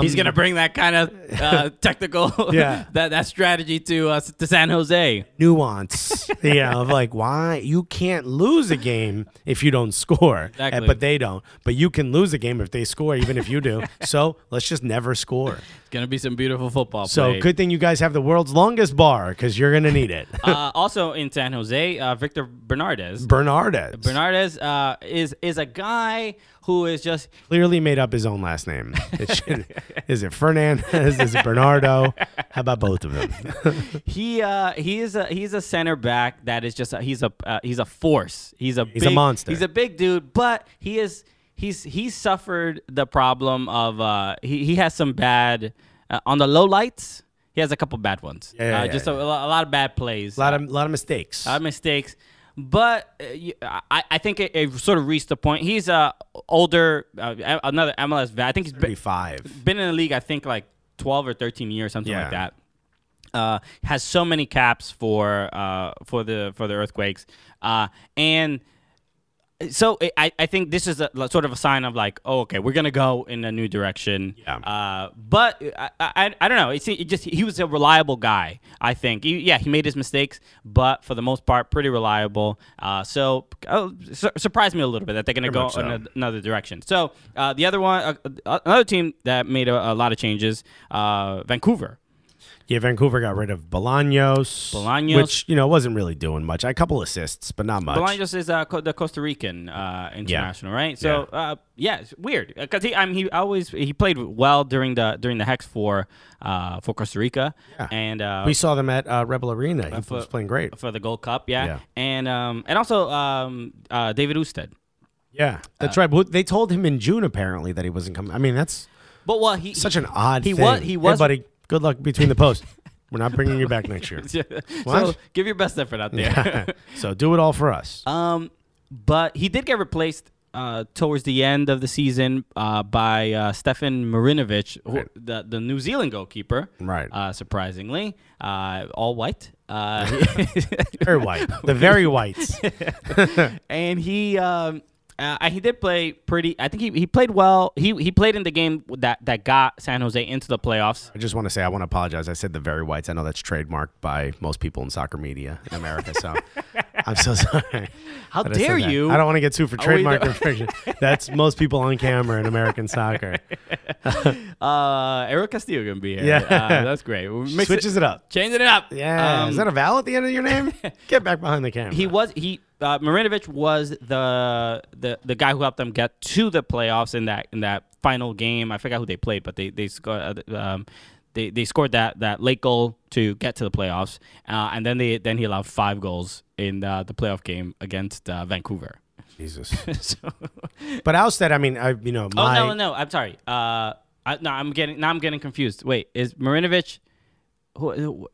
He's going to bring that kind of technical that strategy to San Jose. Nuance, of like, why you can't lose a game if you don't score. Exactly. But they don't. But you can lose a game if they score, even if you do. So let's just never score. It's going to be some beautiful football play. So good thing you guys have the world's longest bar, because you're going to need it. Also in San Jose, Victor Bernardes. Bernardes is a guy who is just clearly made up his own last name. Is it Fernandez? Is it Bernardo? How about both of them? He's a center back that is just he's a force. He's a monster. He's a big dude, but he's suffered the problem of he has some bad on the low lights. He has a couple bad ones. A lot of bad plays. A lot of mistakes. But I think it sort of reached the point. He's older, another MLS vet. I think he's 35. Been in the league, I think, like 12 or 13 years, something like that. Has so many caps for the Earthquakes, and so I think this is sort of a sign of like, oh, okay, we're gonna go in a new direction. Yeah. But I don't know. He was a reliable guy. I think. He made his mistakes, but for the most part, pretty reliable. Surprised me a little bit that they're gonna go in another direction. So the other one, another team that made a lot of changes, Vancouver. Yeah, Vancouver got rid of Bolaños, which wasn't really doing much. A couple assists, but not much. Bolaños is the Costa Rican international, right? So it's weird because he played well during the Hex for Costa Rica, and we saw them at Rebel Arena. He was playing great for the Gold Cup, and also David Usted. Yeah, that's right. But they told him in June apparently that he wasn't coming. I mean, that's such an odd thing. He was. Hey, buddy, good luck between the posts. We're not bringing you back next year. So give your best effort out there. Yeah. So do it all for us. But he did get replaced towards the end of the season by Stefan Marinovic, the New Zealand goalkeeper. Right. Surprisingly, all white. Very white. The very whites. And he did play pretty. I think he played well. He played in the game that got San Jose into the playoffs. I just want to say I want to apologize. I said the very whites. I know that's trademarked by most people in soccer media in America. So I'm so sorry. How dare you? I don't want to get sued for trademark infringement. That's most people on camera in American soccer. Arielle Castillo gonna be here. Yeah, that's great. Switches it up, changing it up. Yeah, is that a vowel at the end of your name? Get back behind the camera. Marinovic was the guy who helped them get to the playoffs in that final game. I forgot who they played, but they scored they scored that late goal to get to the playoffs, and then he allowed 5 goals in the playoff game against Vancouver. Jesus. But Alstead, I mean, no, I'm sorry. I'm getting confused. Wait, is Marinovic?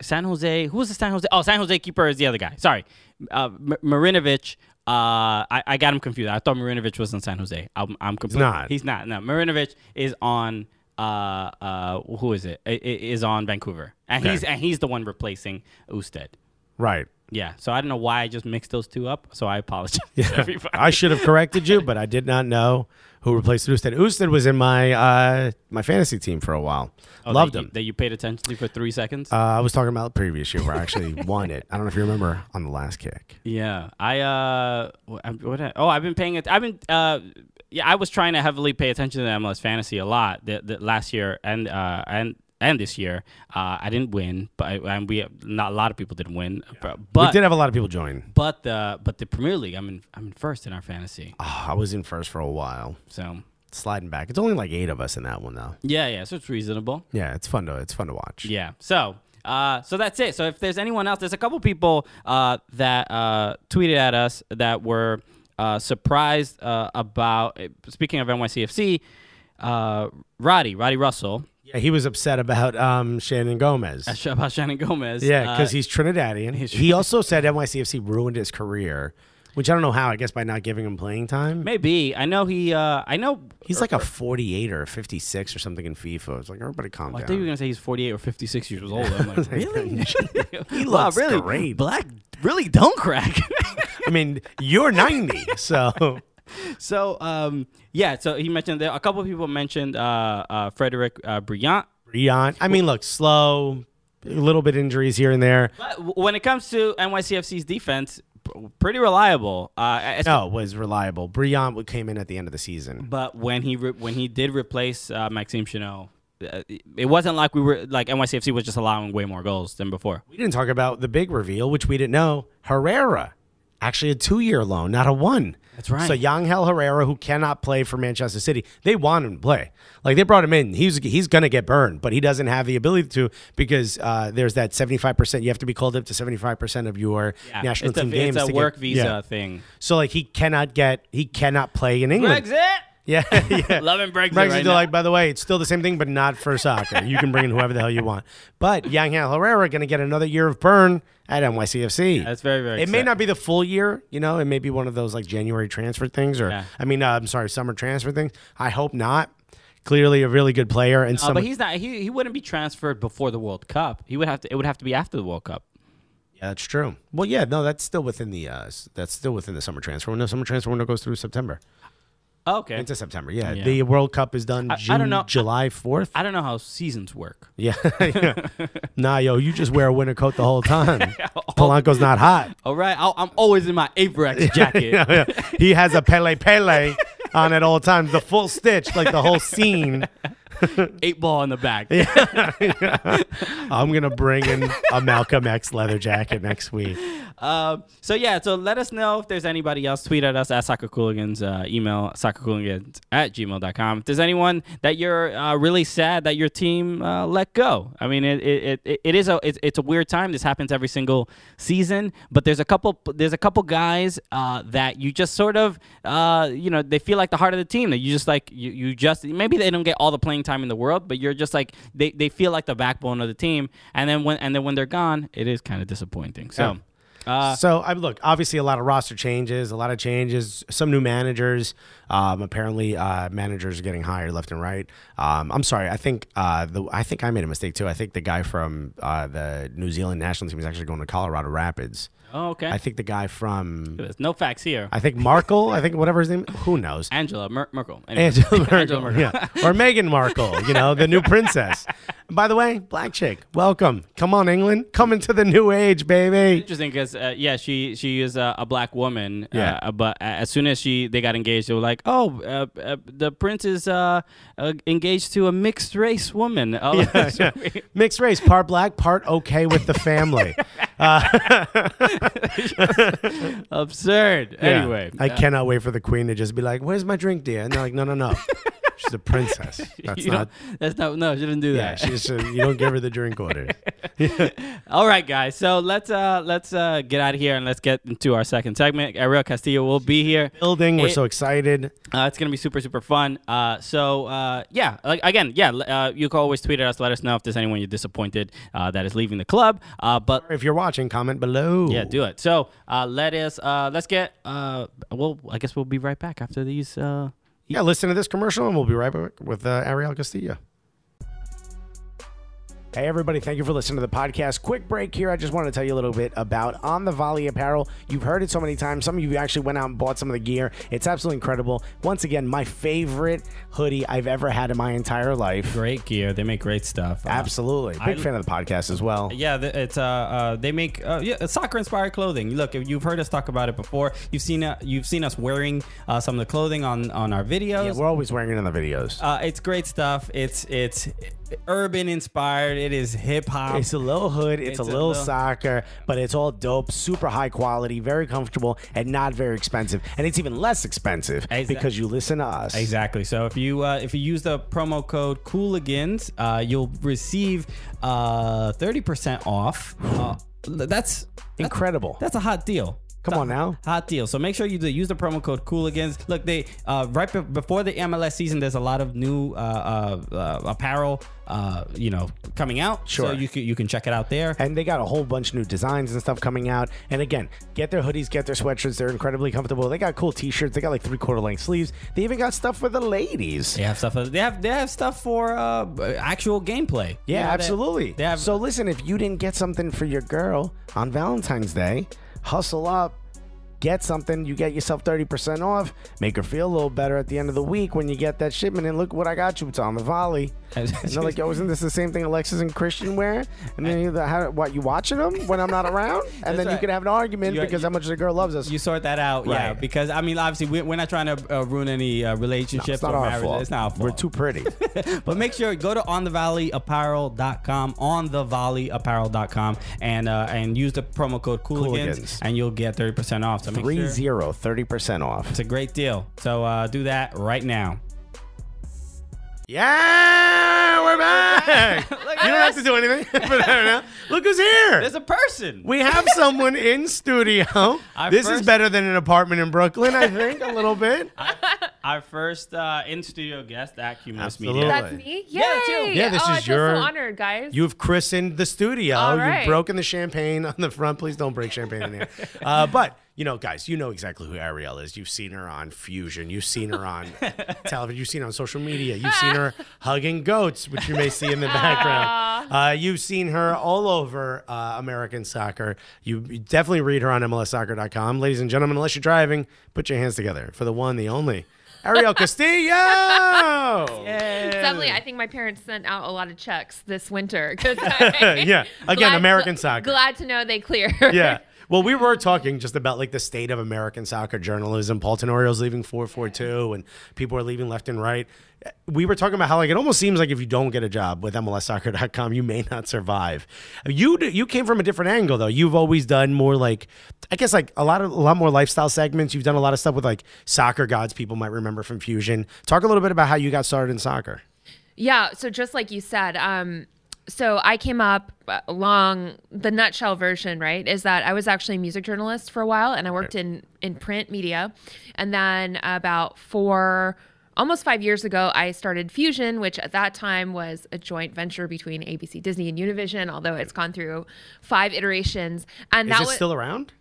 San Jose. Who was the San Jose? Oh, San Jose keeper is the other guy. Sorry, Marinovic. I got him confused. I thought Marinovic was in San Jose. I'm completely. He's not. No, Marinovic is on. Who is it? Is on Vancouver, and he's the one replacing Usted. Right. Yeah. So I don't know why I just mixed those two up. So I apologize. Yeah. I should have corrected you, but I did not know who replaced Usted. Usted was in my my fantasy team for a while. Loved him. That you paid attention to for 3 seconds? I was talking about the previous year where I actually won it. I don't know if you remember on the last kick. Yeah. I've been paying it. I was trying to heavily pay attention to the MLS fantasy a lot the last year and this year. I didn't win, but not a lot of people didn't win. Yeah. But we did have a lot of people join. But the Premier League, I'm in first in our fantasy. Oh, I was in first for a while. So sliding back. It's only like 8 of us in that one though. Yeah. So it's reasonable. Yeah, it's fun to watch. Yeah. So that's it. So if there's anyone else, there's a couple people that tweeted at us that were surprised about. Speaking of NYCFC, Roddy Russell. Yeah, he was upset about Shannon Gomez. About Shannon Gomez. Yeah, because he's Trinidadian. He also said NYCFC ruined his career, which I don't know how. I guess by not giving him playing time. Maybe. I know he's like a 48 or a 50 or something in FIFA. It's like, everybody calm down. I thought you were gonna say he's 48 or 56 years old. I'm like, really? He looks really great. Black really don't crack. I mean, you're 90, so. So so he mentioned a couple of people mentioned Frederic Briant. I mean, look, slow, a little bit injuries here and there. But when it comes to NYCFC's defense, pretty reliable. It was reliable. Briant came in at the end of the season. But when he did replace Maxime Chanot, it wasn't like we were like NYCFC was just allowing way more goals than before. We didn't talk about the big reveal, which we didn't know. Herrera, actually a 2-year loan, not a 1. That's right. So Yangel Herrera, who cannot play for Manchester City, they want him to play. Like, they brought him in. He's going to get burned, but he doesn't have the ability to because there's that 75%. You have to be called up to 75% of your national team games. It's a work visa thing. So, like, he cannot play in England. Brexit. Yeah. Loving Brexit right now. Like, by the way, it's still the same thing, but not for soccer. You can bring in whoever the hell you want. But Yangel Herrera going to get another year of burn at NYCFC. That's very, very It may not be the full year, you know. It may be one of those like January transfer things, or summer transfer things. I hope not. Clearly, a really good player, and but he's not. He wouldn't be transferred before the World Cup. He would have to. It would have to be after the World Cup. Yeah, that's true. Well, yeah, no, that's still within the summer transfer window. Summer transfer window goes through September. Oh, okay. Into September, yeah. The World Cup is done I don't know. July 4th. I don't know how seasons work. Yeah. Nah, yo, you just wear a winter coat the whole time. Polanco's not hot. All right. I'm always in my Averex jacket. Yeah. He has a Pele on at all times. The full stitch, like the whole scene. 8 ball in the back. I'm going to bring in a Malcolm X leather jacket next week. So let us know if there's anybody else. Tweet at us at Soccer Cooligans. Email soccercooligans@gmail.com. If there's anyone that you're really sad that your team let go. I mean, it's a weird time. This happens every single season. But there's a couple guys that you just sort of they feel like the heart of the team. That you just like you just maybe they don't get all the playing time in the world, but you're just like they feel like the backbone of the team. And then when they're gone, it is kind of disappointing. So. Yeah. Look, obviously a lot of roster changes, some new managers. Apparently, managers are getting hired left and right. I'm sorry. I think I made a mistake too. I think the guy from the New Zealand national team is actually going to Colorado Rapids. Oh, okay. I think the guy from... There's no facts here. I think Markle. I think whatever his name... Who knows? Merkel. Anyway. Angela Merkel. Yeah. Or Meghan Markle, the new princess. By the way, black chick. Welcome. Come on, England. Come into the new age, baby. Interesting because, she is a black woman. Yeah. But as soon as they got engaged, they were like, the prince is engaged to a mixed race woman. Mixed race. Part black, part okay with the family. Absurd. Yeah. Anyway, I cannot wait for the queen to just be like, "Where's my drink, dear?" And they're like, "No. She's a princess. No, she didn't do that. You don't give her the drink order." All right, guys. So let's get out of here and let's get into our second segment. Arielle Castillo will be here. We're so excited. It's gonna be super, super fun. You can always tweet at us. Let us know if there's anyone you're disappointed that is leaving the club. But if you're watching, comment below. Yeah, do it. So let's get. I guess we'll be right back after these. Listen to this commercial and we'll be right back with Arielle Castillo. Hey, everybody. Thank you for listening to the podcast. Quick break here. I just want to tell you a little bit about On the Volley apparel. You've heard it so many times. Some of you actually went out and bought some of the gear. It's absolutely incredible. Once again, my favorite hoodie I've ever had in my entire life. Great gear. They make great stuff. Absolutely. Big fan of the podcast as well. Yeah, it's they make soccer-inspired clothing. Look, you've heard us talk about it before. You've seen us wearing some of the clothing on our videos. Yeah, we're always wearing it in the videos. It's great stuff. It's urban inspired. It is hip hop. It's a little hood. It's a little soccer, but it's all dope. Super high quality, very comfortable, and not very expensive. And it's even less expensive because you listen to us. Exactly. So if you use the promo code Cooligans, you'll receive 30% off. That's incredible. That's a hot deal. Come on now. Hot deal. So make sure you use the promo code Cooligans. Look, they right before the MLS season, there's a lot of new apparel coming out. Sure. So you can check it out there. And they got a whole bunch of new designs and stuff coming out. And again, get their hoodies, get their sweatshirts. They're incredibly comfortable. They got cool t-shirts. They got like 3/4 length sleeves. They even got stuff for the ladies. They have stuff. They have stuff for actual gameplay. Yeah, absolutely. So listen, if you didn't get something for your girl on Valentine's Day, hustle up get something. You get yourself 30% off. Make her feel a little better at the end of the week when you get that shipment. And look what I got you. It's on the volley. And they're like, yo, isn't this the same thing Alexis and Christian wear? And then you watching them when I'm not around? And then you can have an argument because how much the girl loves us. You sort that out, yeah. Because, I mean, obviously, we're not trying to ruin any relationships or marriages. It's not our fault. We're too pretty. But make sure, go to onthevolleyapparel.com, onthevolleyapparel.com, and use the promo code Cooligans, and you'll get 30% off. So make sure 30% off. It's a great deal. So do that right now. Yeah, we're back. You don't have to do anything. Look who's here. There's a person. We have someone in studio. This is better than an apartment in Brooklyn, I think, a little bit. Our first in-studio guest at Cumulus Absolutely. Media. That's me? Yay! Yeah, too. Yeah, this is I feel so honored, guys. You've christened the studio. All right. You've broken the champagne on the front. Please don't break champagne in here. But, guys, you know exactly who Arielle is. You've seen her on Fusion. You've seen her on television. You've seen her on social media. You've seen her hugging goats, which you may see in the background. You've seen her all over American soccer. You definitely read her on MLSsoccer.com. Ladies and gentlemen, unless you're driving, put your hands together for the one, the only, Arielle Castillo! Sadly, I think my parents sent out a lot of checks this winter. Yeah. Again, American soccer. Glad to know they clear. Yeah. Well, we were talking just about like the state of American soccer journalism. Paul Tenorio's leaving 442, and people are leaving left and right. We were talking about how like it almost seems like if you don't get a job with MLSsoccer.com, you may not survive. You came from a different angle though. You've always done more like, I guess like a lot more lifestyle segments. You've done a lot of stuff with like soccer gods people might remember from Fusion. Talk a little bit about how you got started in soccer. Yeah. So just like you said, so I came up the nutshell version, right, is that I was actually a music journalist for a while, and I worked in print media. And then about almost 5 years ago, I started Fusion, which at that time was a joint venture between ABC, Disney, and Univision, although it's gone through 5 iterations. And Is it still around?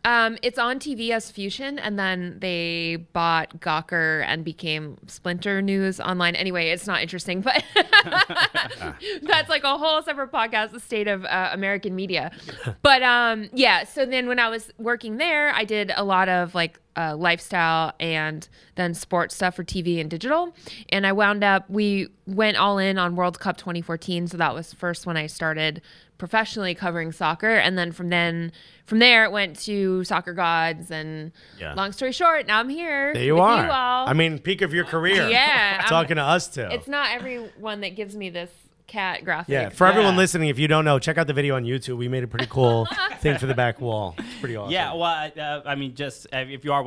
It's on TV as Fusion, and then they bought Gawker and became Splinter News Online. Anyway, it's not interesting, but that's like a whole separate podcast, the state of American media. But yeah, so then when I was working there, I did a lot of like lifestyle and then sports stuff for TV and digital. And we went all in on World Cup 2014. So that was first when I started professionally covering soccer. And then from there it went to Soccer Gods, and long story short, now I'm here. There you are. You all. I mean, peak of your career. Yeah. Talking to us too. It's not everyone that gives me this cat graphic. Yeah, for everyone listening, if you don't know, check out the video on YouTube. We made a pretty cool thing for the back wall. It's pretty awesome. Yeah, well, I mean, just if you are,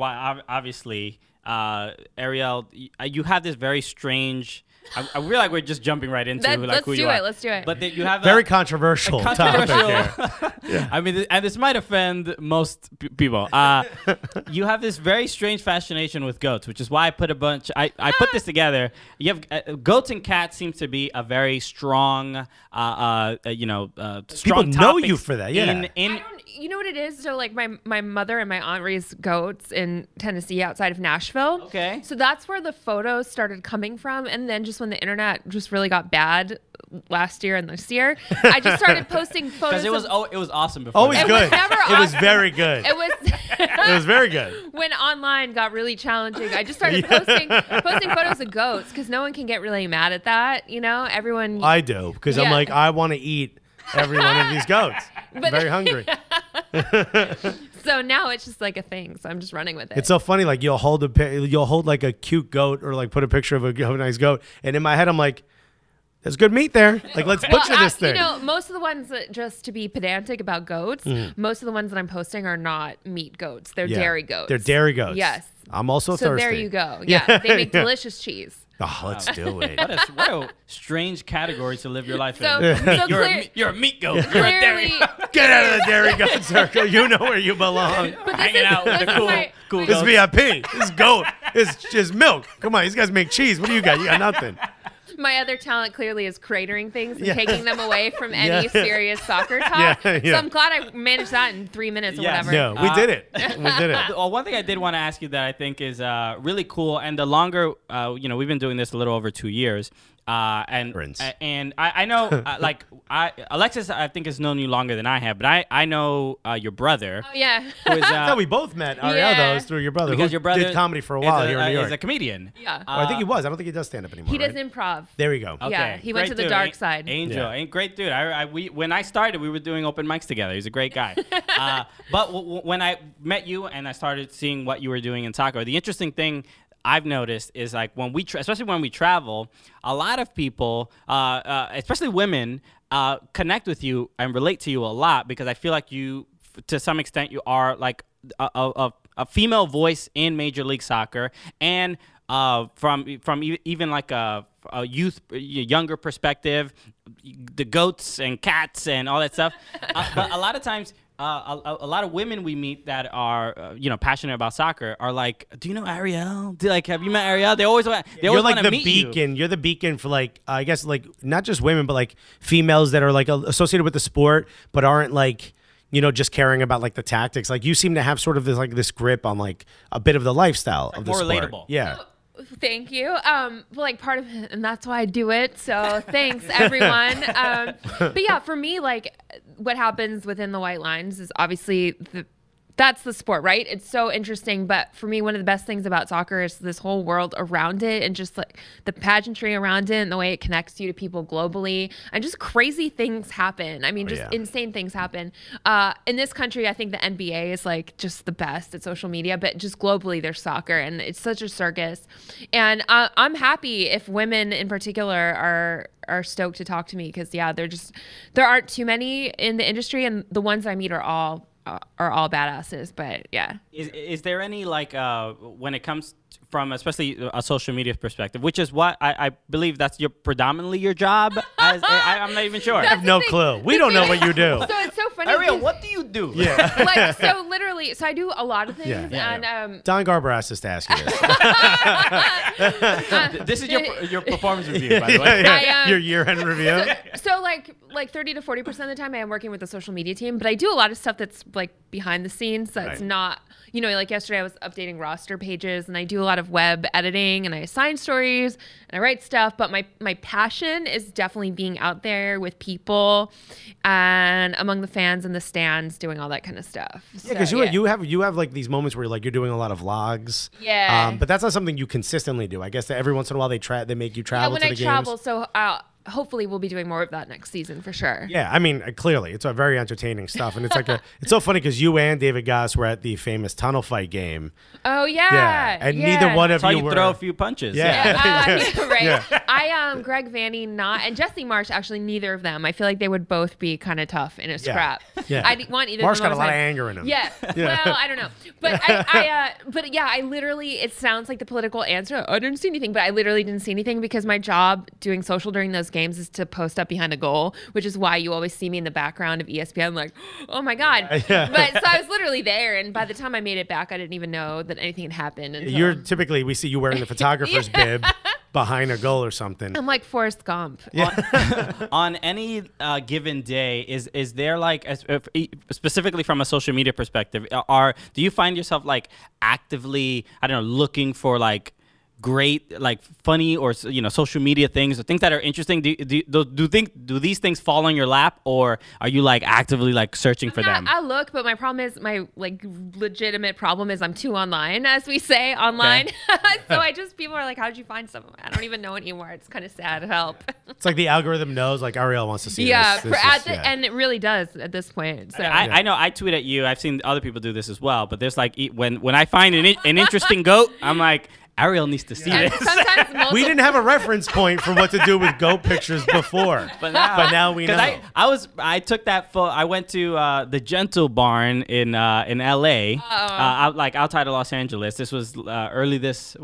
obviously, Arielle, you have this very strange. I feel like we're just jumping right into like who you are. Let's do it. But you have very controversial topic here. Yeah. I mean, and this might offend most people. You have this very strange fascination with goats, which is why I put I put this together. You have goats and cats seems to be a very strong, strong. People know you for that. Yeah. You know what it is? So like my mother and my aunt raised goats in Tennessee outside of Nashville. Okay. So that's where the photos started coming from. And then just when the internet just really got bad last year and this year, I just started posting photos. Because it was awesome before. Always good. It was very good. It was very good. When online got really challenging, I just started posting photos of goats because no one can get really mad at that. You know, everyone. I do because I'm like, I want to eat every one of these goats. I'm very hungry. So now it's just like a thing. So I'm just running with it. It's so funny. Like you'll hold like a cute goat or like put a picture of a nice goat, and in my head I'm like, there's good meat there. Like let's butcher this thing. You know, most of the ones that, just to be pedantic about goats, most of the ones that I'm posting are not meat goats. They're dairy goats. They're dairy goats. Yes. I'm also thirsty. So there you go. Yeah, they make delicious cheese. Oh, let's do it. What a strange category to live your life in. You're a meat goat. You're a dairy goat. Get out of the dairy goat circle. You know where you belong. Hanging out with the cool This goats. VIP. This goat is just milk. Come on, these guys make cheese. What do you got? You got nothing. My other talent clearly is cratering things and taking them away from any serious soccer talk. So I'm glad I managed that in 3 minutes or whatever. No, we did it. We did it. Well, one thing I did want to ask you that I think is really cool, and the longer, we've been doing this a little over 2 years. And I know Alexis, I think, has known you longer than I have, but I know your brother. Oh yeah. Who is, That's how we both met. Ariel, though, is through your brother. Because who your brother did comedy for a while here in New York. Is a comedian. Yeah. I think he was. I don't think he does stand up anymore. He does right? improv. There we go. Okay. Yeah, he went Great to the dude. dark side. Angel, Yeah. ain't great dude. When I started, we were doing open mics together. He's a great guy. But when I met you and I started seeing what you were doing in soccer, the interesting thing I've noticed is like when especially when we travel, a lot of people, especially women, connect with you and relate to you a lot because I feel like you, to some extent, you are like a female voice in Major League Soccer, and from even like a younger perspective, the goats and cats and all that stuff. But a lot of times, a lot of women we meet that are passionate about soccer are like, do you know Ariel? Have you met Ariel? They always want. You're like the meet beacon. You're the beacon for like I guess like not just women but like females that are like associated with the sport but aren't like just caring about like the tactics. Like you seem to have sort of this grip on like a bit of the lifestyle of the more sport. relatable. Yeah. Thank you. Like part of it, and that's why I do it. So thanks everyone. But yeah, for me, like what happens within the white lines is obviously that's the sport, right? It's so interesting. But for me, one of the best things about soccer is this whole world around it and just like the pageantry around it and the way it connects you to people globally and just crazy things happen. I mean, insane things happen. In this country, I think the NBA is like just the best at social media, but just globally there's soccer and it's such a circus. And I'm happy if women in particular are stoked to talk to me because there aren't too many in the industry and the ones I meet are all badasses, but yeah. Is there any like when it comes from especially a social media perspective, which is what I believe that's predominantly your job? I'm not even sure. I have no clue. We don't know what you do. So it's so funny. Ariel, what do you do? Yeah. So literally, I do a lot of things, and Don Garber asked us to ask you this. This is your performance review, by the way. Your year-end review. So like 30 to 40% of the time I am working with the social media team, but I do a lot of stuff that's like behind the scenes. That's not, like yesterday I was updating roster pages and I do a lot of web editing and I assign stories and I write stuff. But my passion is definitely being out there with people and among the fans in the stands doing all that kind of stuff. Yeah, because you have like these moments where you're doing a lot of vlogs. Yeah. But that's not something you consistently do. I guess that every once in a while they make you travel to the games. Yeah, when I travel, so hopefully we'll be doing more of that next season for sure. Yeah, I mean, clearly it's a very entertaining stuff, and it's like it's so funny because you and David Goss were at the famous tunnel fight game. Oh yeah, and neither one of Saw you you were. throw a few punches. Right. Yeah. I Greg Vanny and Jesse Marsh, actually neither of them. I feel like they would both be kind of tough in a scrap. Yeah. I want either. Marsh of them got a lot of time. anger in him. Yeah. Well, I don't know, but I literally, it sounds like the political answer. I didn't see anything, but I literally didn't see anything because my job doing social during those games is to post up behind a goal, which is why you always see me in the background of ESPN like, oh my God. But so I was literally there, and by the time I made it back, I didn't even know that anything had happened. You're typically, we see you wearing the photographer's bib behind a goal or something. I'm like Forrest Gump. On any given day, is there like, specifically from a social media perspective, do you find yourself like actively, I don't know, looking for like great, like funny or social media things or things that are interesting? Do these things fall on your lap, or are you like actively like searching for them? I look, but my problem is my like legitimate problem is I'm too online, as we say online. Okay. So people are like, how did you find someone? I don't even know anymore. It's kind of sad. Help. It's like the algorithm knows like Ariel wants to see this. Yeah, and it really does at this point. So I know I tweet at you. I've seen other people do this as well. But there's like when I find an interesting goat, I'm like, Ariel needs to see this. We didn't have a reference point for what to do with goat pictures before, but now we know. I took that photo. I went to the Gentle Barn in LA, like outside of Los Angeles. This was early this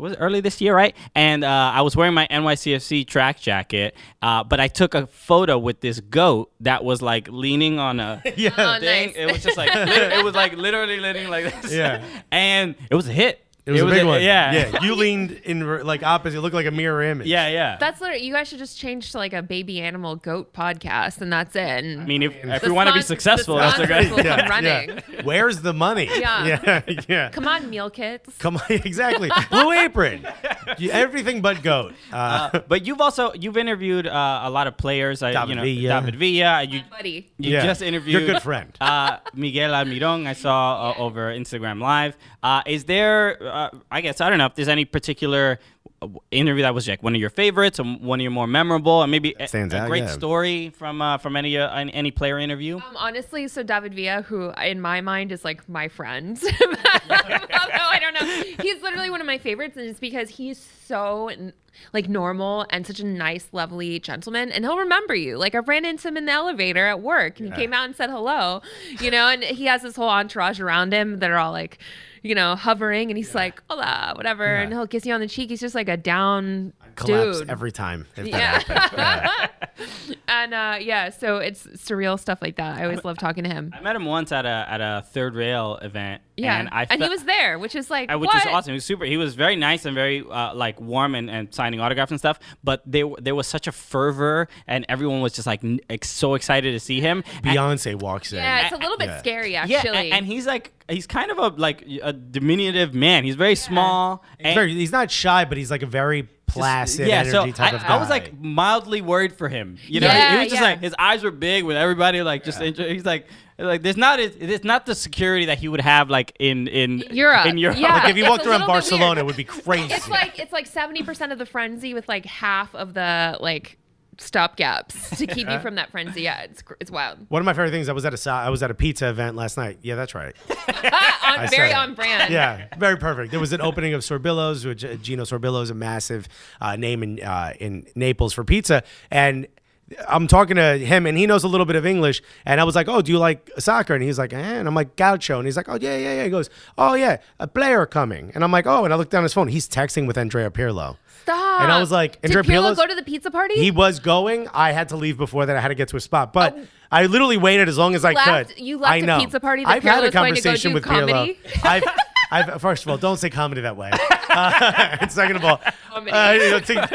year, right? And I was wearing my NYCFC track jacket, but I took a photo with this goat that was like leaning on a thing. Nice. It was just like it was like literally leaning like this. Yeah, and it was a hit. It was a big one. Yeah. You leaned in like opposite. It looked like a mirror image. Yeah. That's literally, you guys should just change to like a baby animal goat podcast, and that's it. And I mean, if we want to be successful, that's a great. Running. Where's the money? Yeah. Come on, meal kits. Come on, exactly. Blue Apron. Everything but goat. But you've interviewed a lot of players. David David Villa. You Buddy. just interviewed your good friend. Miguel Almiron. I saw over Instagram Live. Is there? I guess I don't know if there's any particular interview that was like one of your favorites or one of your more memorable, and maybe a great story from any player interview. Honestly, so David Villa, who in my mind is like my friend, although I don't know, he's literally one of my favorites, and it's because he's so like normal and such a nice, lovely gentleman, and he'll remember you. Like I ran into him in the elevator at work, and he came out and said hello, and he has this whole entourage around him that are all like, hovering, and he's like, hola, whatever, and he'll kiss you on the cheek. He's just like a down collapse dude. Every time. If that happens. And so it's surreal stuff like that. I always love talking to him. I met him once at a Third Rail event. Yeah, and he was there, which is like, which is awesome. He was super. He was very nice and very like warm and signing autographs and stuff. But there was such a fervor, and everyone was just like so excited to see him. Beyonce walks in. Yeah, it's a little bit scary actually. Yeah, and he's kind of a diminutive man. He's very small. He's not shy, but he's like a very placid energy type of guy. I was like mildly worried for him. He was just like, his eyes were big with everybody like just he's like there's not the security that he would have like in Europe. In Europe. Yeah, like if you walked around Barcelona, weird. it would be crazy. It's like 70% of the frenzy with like half of the like stopgaps to keep you from that frenzy. Yeah, it's wild. One of my favorite things, I was at a pizza event last night. Yeah, that's right. Very on brand. Yeah, very perfect. There was an opening of Sorbillo's, which Gino Sorbillo is a massive name in Naples for pizza, and I'm talking to him, and he knows a little bit of English, and I was like, oh, do you like soccer? And he's like, and I'm like, Gaucho, and he's like, oh, yeah. He goes, oh, yeah, a player coming. And I'm like, oh, and I looked down his phone. He's texting with Andrea Pirlo. Stop. And I was like, Andrea did Pirlo Pirlo's go to the pizza party? He was going. I had to leave before that. I had to get to a spot, but I literally waited as long as I could. You left a pizza party that I've had a Pirlo's going to go conversation do with comedy? Pirlo. First of all, don't say comedy that way. And second of all, comedy.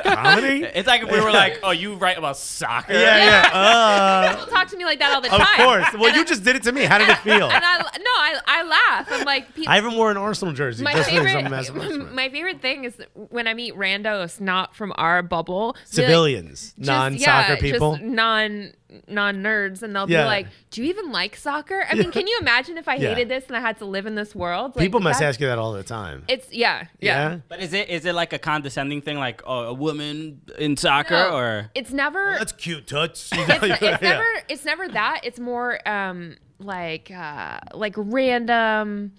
Comedy? It's like if we were like, oh, you write about soccer? Yeah. People talk to me like that all the time. Of course. Well, you just did it to me. How did it feel? And I laugh. I'm like, I haven't worn an Arsenal jersey. My favorite thing is when I meet randos not from our bubble, civilians, non-soccer people, just non-nerds, and they'll be like, do you even like soccer? I mean, can you imagine if I hated this and I had to live in this world? Like, people must ask you that all the time. It's yeah. But is it like a condescending thing, like a woman in soccer, or it's never? That's cute, toots. It's never that. It's more like random.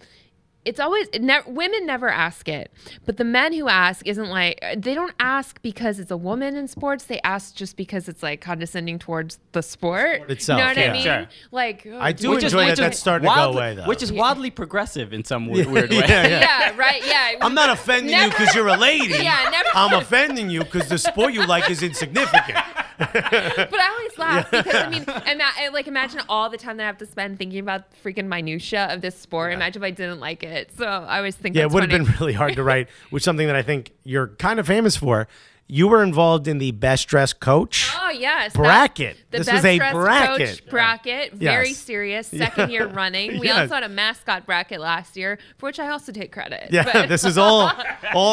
It's always women never ask it, but the men who ask isn't like, they don't ask because it's a woman in sports. They ask just because it's like condescending towards the sport itself. You know what I mean? Sure. Like I do enjoy that. That's starting to go away though, which is wildly progressive in some weird way. Yeah, right. Yeah. I'm not offending you because you're a lady. Yeah, never. I'm offending you because the sport you like is insignificant. But I always laugh because I mean, imagine all the time that I have to spend thinking about freaking minutia of this sport. Imagine if I didn't like it. So I always think it would have been really hard to write, which is something that I think you're kind of famous for. You were involved in the best dressed coach. Oh yes, bracket. This was a bracket. Coach bracket, very serious, second year running. We also had a mascot bracket last year, for which I also take credit. Yeah, this is all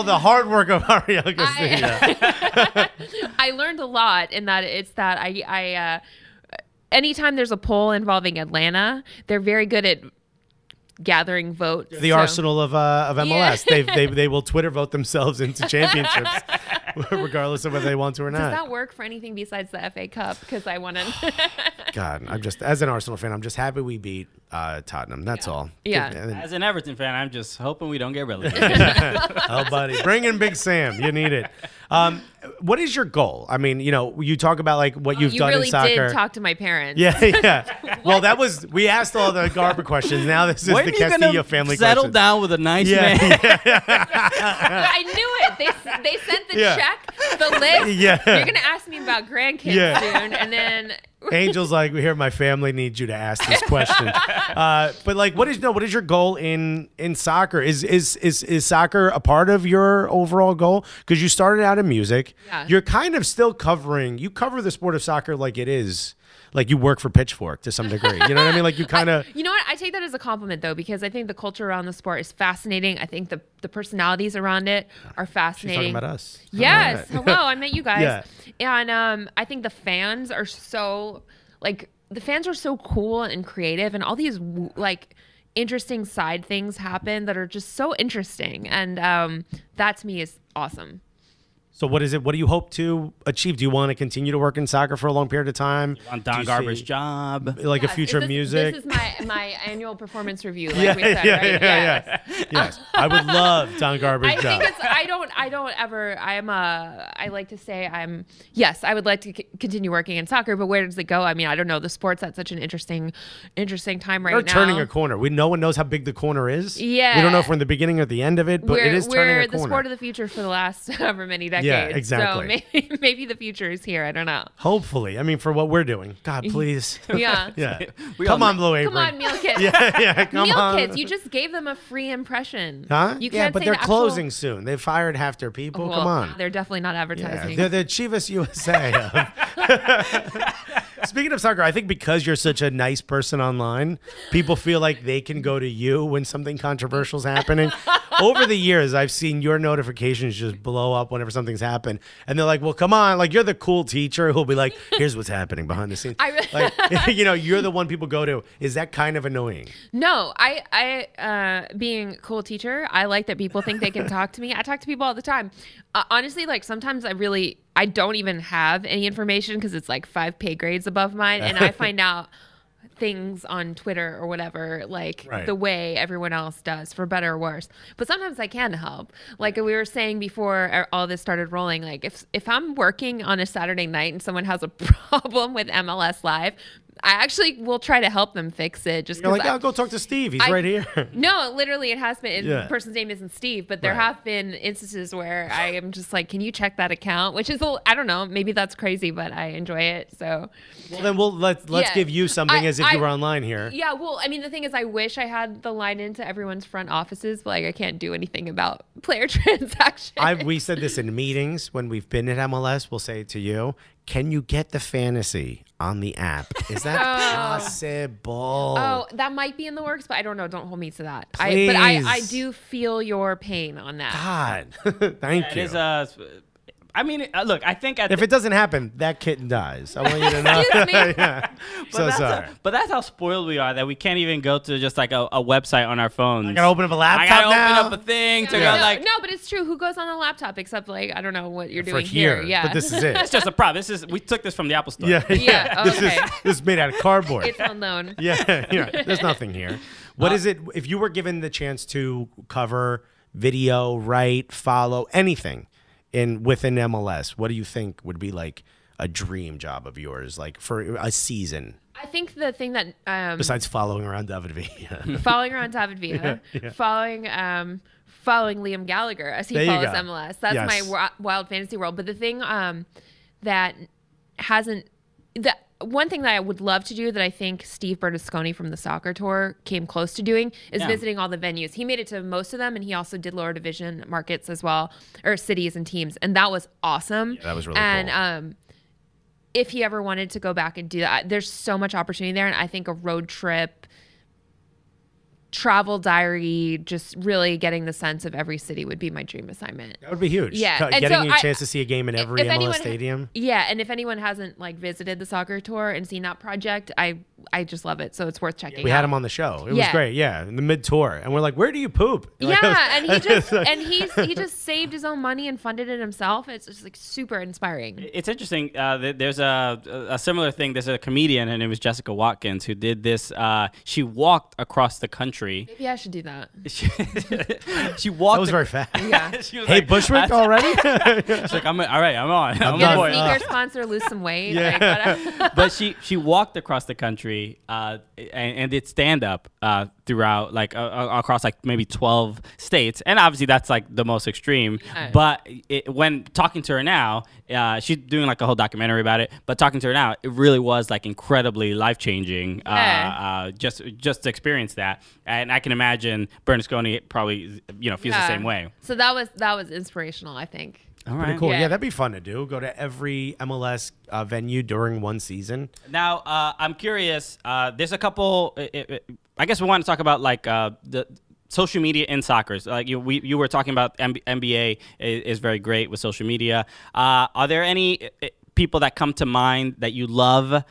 the hard work of Arielle Castillo. I learned a lot in that. It's that I anytime there's a poll involving Atlanta, they're very good at gathering votes. The Arsenal of MLS. Yeah. They will Twitter vote themselves into championships, regardless of whether they want to or not. Does that work for anything besides the FA Cup? Because I want to. God, I'm just, as an Arsenal fan, I'm just happy we beat Tottenham. That's all. Yeah. As an Everton fan, I'm just hoping we don't get relegated. Oh, buddy, bring in Big Sam. You need it. What is your goal? I mean, you talk about like what you've done in soccer. You really did talk to my parents. Yeah. Well, we asked all the Garber questions. Now this is the Castillo family settle questions. down with a nice man. I knew it. They sent the check, the list. Yeah. You're gonna ask me about grandkids soon, and then Angel's like, we hear my family needs you to ask this question. But like, what is your goal in soccer? Is soccer a part of your overall goal? Because you started out in music. Yeah. You're kind of still you cover the sport of soccer like it is. Like you work for Pitchfork to some degree. You know what I mean? Like you kind of... You know what? I take that as a compliment, though, because I think the culture around the sport is fascinating. I think the personalities around it are fascinating. She's talking about us. Yes. Hello, I met you guys. Yeah. And I think the fans are so... Like, the fans are so cool and creative, and all these, like, interesting side things happen that are just so interesting. And that, to me, is awesome. So what is it? What do you hope to achieve? Do you want to continue to work in soccer for a long period of time? You want Don Garber's job? Like a future music? This is my annual performance review, like we said, right? Yes. I would love Don Garber's job. I think I like to say yes, I would like to continue working in soccer, but where does it go? I mean, I don't know. The sport's at such an interesting time right now. We're turning a corner. No one knows how big the corner is. Yeah. We don't know if we're in the beginning or the end of it, but it is turning a corner. We're the sport of the future for the last however many decades. Yeah, exactly. So maybe the future is here. I don't know. Hopefully. I mean, for what we're doing. God, please. Yeah. Yeah. Come on, Blue Apron. Come on, Meal Kids. Come Meal on. Kids, you just gave them a free impression. Huh? You Yeah, can't but say they're the actual- closing soon. They've fired half their people. Well, Come on. They're definitely not advertising. They're the Chivas USA. Speaking of soccer, I think because you're such a nice person online, people feel like they can go to you when something controversial is happening. Over the years, I've seen your notifications just blow up whenever something's happened. And they're like, well, come on. Like, you're the cool teacher who'll be like, here's what's happening behind the scenes. Like, you're the one people go to. Is that kind of annoying? No, I being a cool teacher, I like that people think they can talk to me. I talk to people all the time. Honestly, like sometimes I don't even have any information because it's like 5 pay grades above mine. And I find out things on Twitter or whatever, like the way everyone else does, for better or worse. But sometimes I can help. Like we were saying before all this started rolling, like if I'm working on a Saturday night and someone has a problem with MLS Live, I actually will try to help them fix it. Just you're like, I'll go talk to Steve. He's right here. No, literally, it has been. The person's name isn't Steve, but there have been instances where I am just like, can you check that account? Which is, I don't know, maybe that's crazy, but I enjoy it. So, well, then let's give you something as if you were online here. Yeah, well, I mean, the thing is, I wish I had the line into everyone's front offices, but like, I can't do anything about player transactions. We said this in meetings when we've been at MLS. We'll say it to you. Can you get the fantasy on the app? Is that possible? Oh, that might be in the works, but I don't know. Don't hold me to that. Please. I do feel your pain on that. God, thank you. It is I mean, look, I think if it doesn't happen, that kitten dies. I want you to know. Excuse me. Sorry. But that's how spoiled we are that we can't even go to just like a website on our phones. I gotta open up a laptop I gotta now. open up a thing to No, go like. no, but it's true. Who goes on a laptop except like I don't know what you're For doing here. Yeah, But this is it. It's just a prop. We took this from the Apple Store. Yeah. Yeah, This okay. It's on loan. Yeah. There's nothing here. What is it? If you were given the chance to cover video, write, follow anything within MLS, what do you think would be like a dream job of yours, like for a season? I think the thing that Besides following around David Villa. following around David Villa, following Liam Gallagher as he There you follows go. MLS. That's Yes. my wild fantasy world. But the thing that one thing that I would love to do that I think Steve Berlusconi from the soccer tour came close to doing is visiting all the venues. He made it to most of them, and he also did lower division markets as well, or cities and teams, and that was awesome. Yeah, that was really cool. If he ever wanted to go back and do that, there's so much opportunity there, and I think a road trip, travel diary, just really getting the sense of every city would be my dream assignment. That would be huge. Yeah. And Getting so you a chance to see a game in every MLS stadium. Yeah, and if anyone hasn't like visited the soccer tour and seen that project, I just love it. So it's worth checking out. We had him on the show. It was great. Yeah, in the mid-tour. And we're like, where do you poop? Yeah, and he just saved his own money and funded it himself. It's just like super inspiring. It's interesting. There's a similar thing. There's a comedian, her name is Jessica Watkins, who did this. She walked across the country. Maybe I should do that. She walked. That was very fast. Yeah. She was Hey, like, Bushwick already? She's like, all right, I'm on. I'm Get the a boy. sneaker sponsor, lose some weight. Yeah. Like, But she walked across the country documentary and did stand up throughout across like maybe 12 states, and obviously that's like the most extreme. But when talking to her now, she's doing like a whole documentary about it. But talking to her now, it really was like incredibly life changing. Just to experience that, and I can imagine Bernasconi probably feels the same way. So that was inspirational, I think. All right. Pretty cool. Yeah, that'd be fun to do. Go to every MLS venue during one season. Now, I'm curious. There's a couple. I guess we want to talk about like the social media in soccer. Like you were talking about NBA is very great with social media. Are there any people that come to mind that you love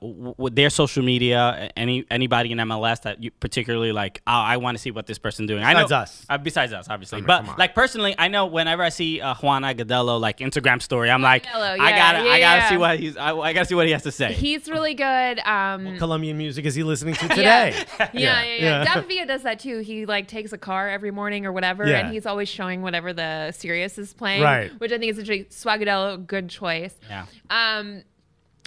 with their social media? Anybody in MLS that you particularly like? Oh, I want to see what this person's doing. Besides us. Besides us, obviously. But like personally, I know whenever I see Juan Agudelo like Instagram story, I'm like, I gotta see what I gotta see what he has to say. He's really good. What Colombian music is he listening to today? Yeah. David Villa does that too. He like takes a car every morning or whatever, and he's always showing whatever the Sirius is playing, which I think is a Swagudelo, good choice. Yeah.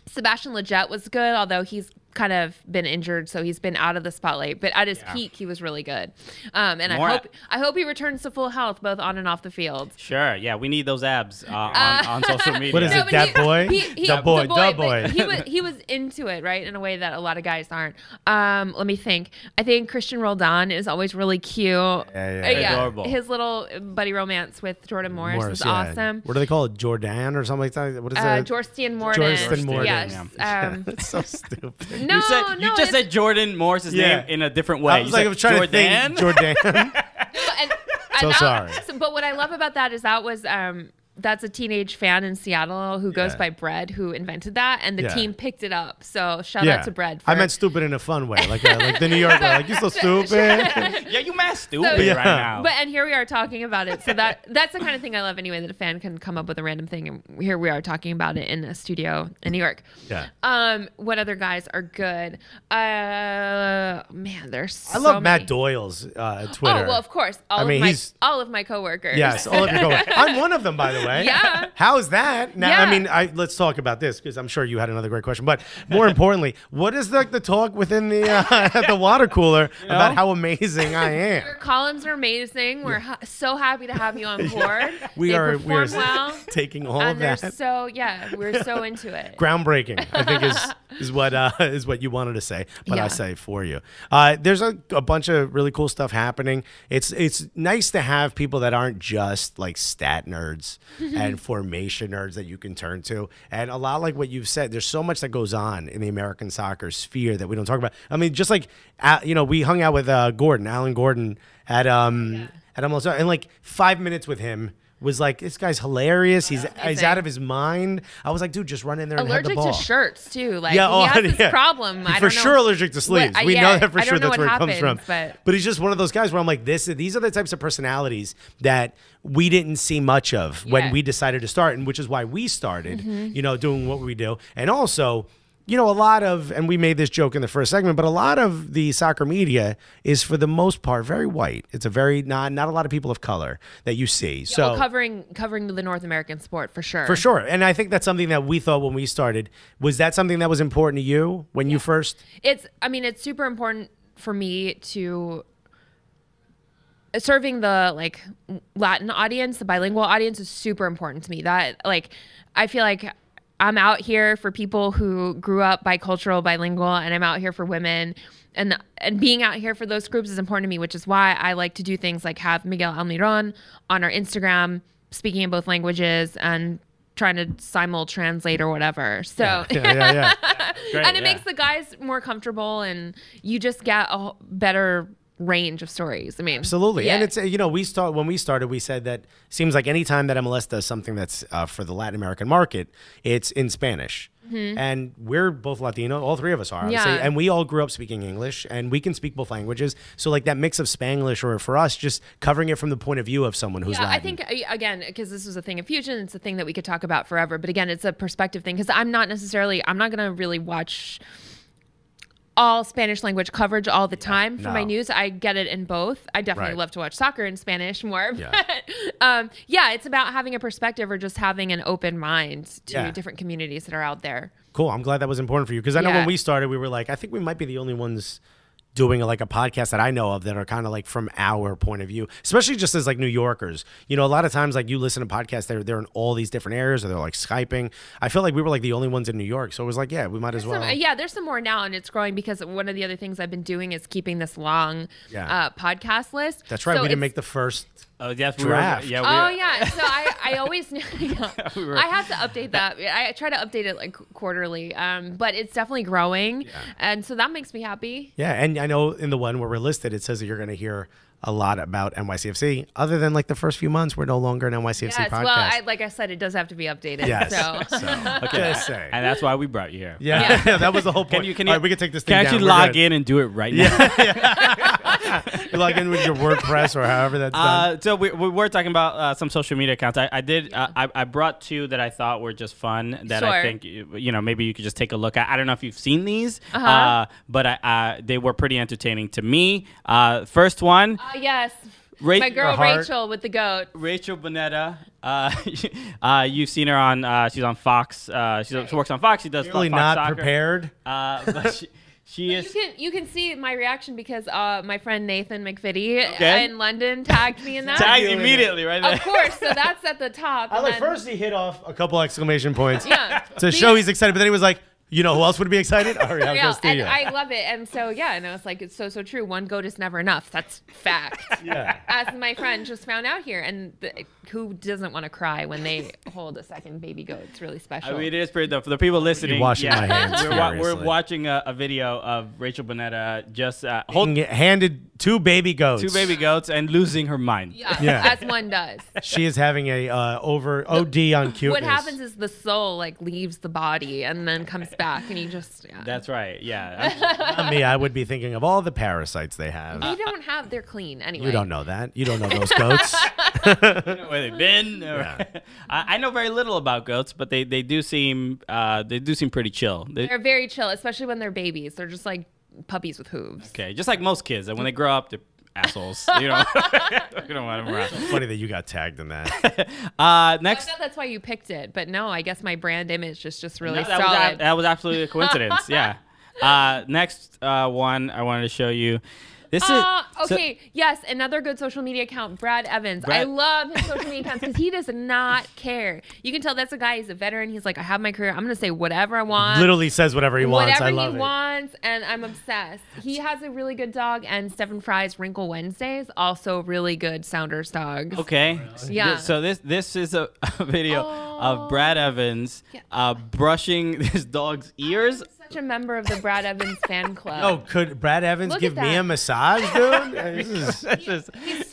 Sebastian Lletget was good, although he's kind of been injured, so he's been out of the spotlight. But at his peak, he was really good. And I hope he returns to full health, both on and off the field. Sure, yeah, we need those abs on social media. What is it, that boy? The boy. He was into it, right, in a way that a lot of guys aren't. Let me think. I think Christian Roldan is always really cute. Adorable. His little buddy romance with Jordan Morris is awesome. What do they call it? Jordan or something like that? What is it? Jorstan Morden. Jorstan Morden. Yes. It's so stupid. No, you just said Jordan Morris's name in a different way. I was like, I was trying to think Jordan. Sorry. But what I love about that is that's a teenage fan in Seattle who goes by Bread, who invented that, and the team picked it up. So shout out to Bread. I meant stupid in a fun way, like the New York way. Like, you're so stupid. Yeah, you mad stupid right now. And here we are talking about it. So that's the kind of thing I love anyway, that a fan can come up with a random thing, and here we are talking about it in a studio in New York. Yeah. What other guys are good? Man, there's so I love many. Matt Doyle's Twitter. Oh, well, of course. All of my coworkers. Yes, all of your coworkers. I'm one of them, by the way. Yeah. How's that? Now, I mean, let's talk about this, because I'm sure you had another great question. But more importantly, what is the talk within the at the water cooler about how amazing I am? Your columns are amazing. We're so happy to have you on board. We're well, taking all of that. We're so into it. Groundbreaking, I think is what you wanted to say, but I say for you. There's a bunch of really cool stuff happening. It's nice to have people that aren't just like stat nerds and formation nerds that you can turn to. And a lot like what you've said, there's so much that goes on in the American soccer sphere that we don't talk about. I mean, just like, we hung out with Alan Gordon at MLS, and like 5 minutes with him was like, this guy's hilarious. He's out of his mind. I was like, dude, just run in there and head the ball. Allergic to shirts too. Like he has this problem. For sure allergic to sleeves. We know that for sure. That's where it comes from. But he's just one of those guys where I'm like, these are the types of personalities that we didn't see much of when we decided to start, and which is why we started, doing what we do. And also, a lot of, and we made this joke in the first segment, but a lot of the soccer media is, for the most part, very white. It's a very not a lot of people of color that you see. Yeah, so covering the North American sport for sure. For sure. And I think that's something that we thought when we started. Was that something that was important to you when you first? It's super important for me to serving the like Latin audience, the bilingual audience is super important to me. That I feel like I'm out here for people who grew up bicultural, bilingual, and I'm out here for women. And being out here for those groups is important to me, which is why I like to do things like have Miguel Almiron on our Instagram, speaking in both languages and trying to simul-translate or whatever. So, Great, and it makes the guys more comfortable, and you just get a better range of stories. I mean, absolutely. And it's, when we started, we said that seems like any time that MLS does something that's for the Latin American market, it's in Spanish. And we're both Latino, all three of us are, obviously, and we all grew up speaking English, and we can speak both languages. So like that mix of Spanglish, or for us, just covering it from the point of view of someone who's Latin. I think, again, because this is a thing of fusion, it's a thing that we could talk about forever. But again, it's a perspective thing, because I'm not going to really watch all Spanish language coverage all the time for my news. I get it in both. I definitely love to watch soccer in Spanish more. But it's about having a perspective or just having an open mind to different communities that are out there. Cool. I'm glad that was important for you because I know when we started, we were like, I think we might be the only ones doing like a podcast that I know of that are kind of like from our point of view, especially just as like New Yorkers. You know, a lot of times like you listen to podcasts, they're in all these different areas or they're like Skyping. I feel like we were like the only ones in New York. So it was like, we might as well. There's some more now and it's growing because one of the other things I've been doing is keeping this long podcast list. That's right. So we didn't make the first draft. So I always I have to update that. I try to update it like quarterly, but it's definitely growing, and so that makes me happy. Yeah, and I know in the one where we're listed, it says that you're going to hear a lot about NYCFC. Other than like the first few months, we're no longer an NYCFC podcast. Well, like I said, it does have to be updated. Yes. So. Okay. And that's why we brought you here. Yeah, that was the whole point. Can all right, we can take this thing down. Can you log in and do it right now? You log in with your WordPress or however that's done. So we were talking about some social media accounts. I brought two that I thought were just fun that I think maybe you could just take a look at. I don't know if you've seen these, but they were pretty entertaining to me. First one. Yes. My girl Rachel with the goat. Rachel Bonetta. You've seen her on. She's on Fox. She works on Fox. She does really Fox not soccer. Prepared. But she is. You can see my reaction because my friend Nathan McVitie in London tagged me in that. Tagged immediately, right there. Of course. So that's at the top. First he hit off a couple exclamation points to show he's excited, but then he was like, you know who else would be excited? Arielle Castillo. And I love it. And so, and I was like, it's so true. One goat is never enough. That's fact. As my friend just found out here. And who doesn't want to cry when they hold a second baby goat? It's really special. I mean, it is pretty dope. For the people listening, you're washing my hands we're watching a video of Rachel Bonetta just handed two baby goats. And losing her mind. As one does. She is having a OD on cuteness. What happens is the soul like leaves the body and then comes back. And you just That's right. Yeah. Not me, I would be thinking of all the parasites they have. They don't have. They're clean anyway. You don't know that. You don't know those goats. You know where they've been. Yeah. I know very little about goats, but they do seem pretty chill. They're very chill, especially when they're babies. They're just like puppies with hooves. Okay, just like most kids. And when they grow up, they're assholes. You know, you don't want them around. It's funny that you got tagged in that. Next, I thought that's why you picked it, but no, I guess my brand image is just really solid. That was absolutely a coincidence. Yeah. Next one I wanted to show you. This is yes, another good social media account, Brad Evans. I love his social media accounts because he does not care. You can tell that's a guy. He's a veteran. He's like, I have my career. I'm gonna say whatever I want. Literally says whatever he wants. Whatever I love he wants, and I'm obsessed. He has a really good dog, and Stephen Fry's Wrinkle Wednesdays also really good Sounders dogs. Okay. Yeah. So this is a video of Brad Evans brushing his dog's ears. Such a member of the Brad Evans fan club. Oh, could Brad Evans give me a massage, dude? He's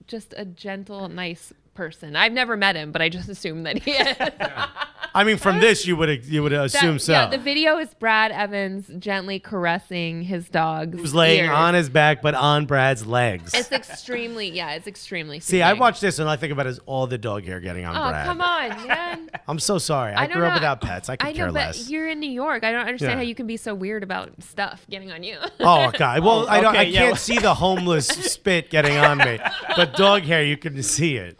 just a gentle, nice person. I've never met him, but I just assume that he is. I mean, from this, you would assume so. Yeah, the video is Brad Evans gently caressing his dog's Who's laying ears. on his back, but on Brad's legs. It's extremely See, soothing. I watch this and I think about is all the dog hair getting on Brad. Oh, come on, man. I'm so sorry. I grew up without pets. I could care less. But you're in New York. I don't understand how you can be so weird about stuff getting on you. Oh, God. Well, I can't see the homeless spit getting on me, but dog hair, you can see it.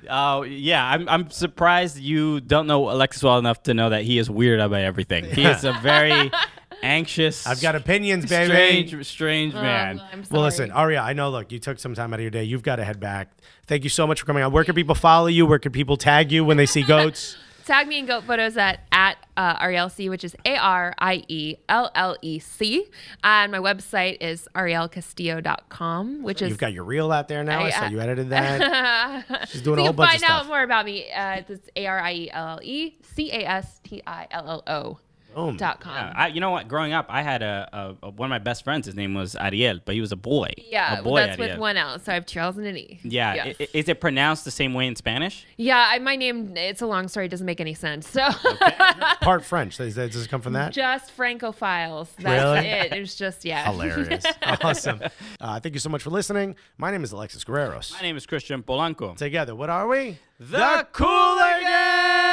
Oh, yeah. I'm surprised you don't know Alexis well enough to know that he is weirded out by everything. He is a very anxious. I've got opinions, baby. Strange man. I'm sorry. Well, listen, Arielle, I know, look, you took some time out of your day. You've got to head back. Thank you so much for coming on. Where can people follow you? Where can people tag you when they see goats? Tag me in goat photos at ArielC, which is ARIELLEC. And my website is ariellecastillo.com, which is... You've got your reel out there now. I saw you edited that. She's doing a whole bunch of stuff. You can find out more about me. It's ArielleCastillo.com. Yeah, you know what? Growing up, I had one of my best friends. His name was Ariel, but he was a boy. Yeah, a boy that's Ariel. with one L. So I have Charles and an E. Yeah. Yes. Is it pronounced the same way in Spanish? Yeah, my name, it's a long story. It doesn't make any sense. So Part French. Does it come from that? Just Francophiles. That's Really? it. It was just, Hilarious. Awesome. Thank you so much for listening. My name is Alexis Guerreros. My name is Christian Polanco. Together, what are we? The Cooligans!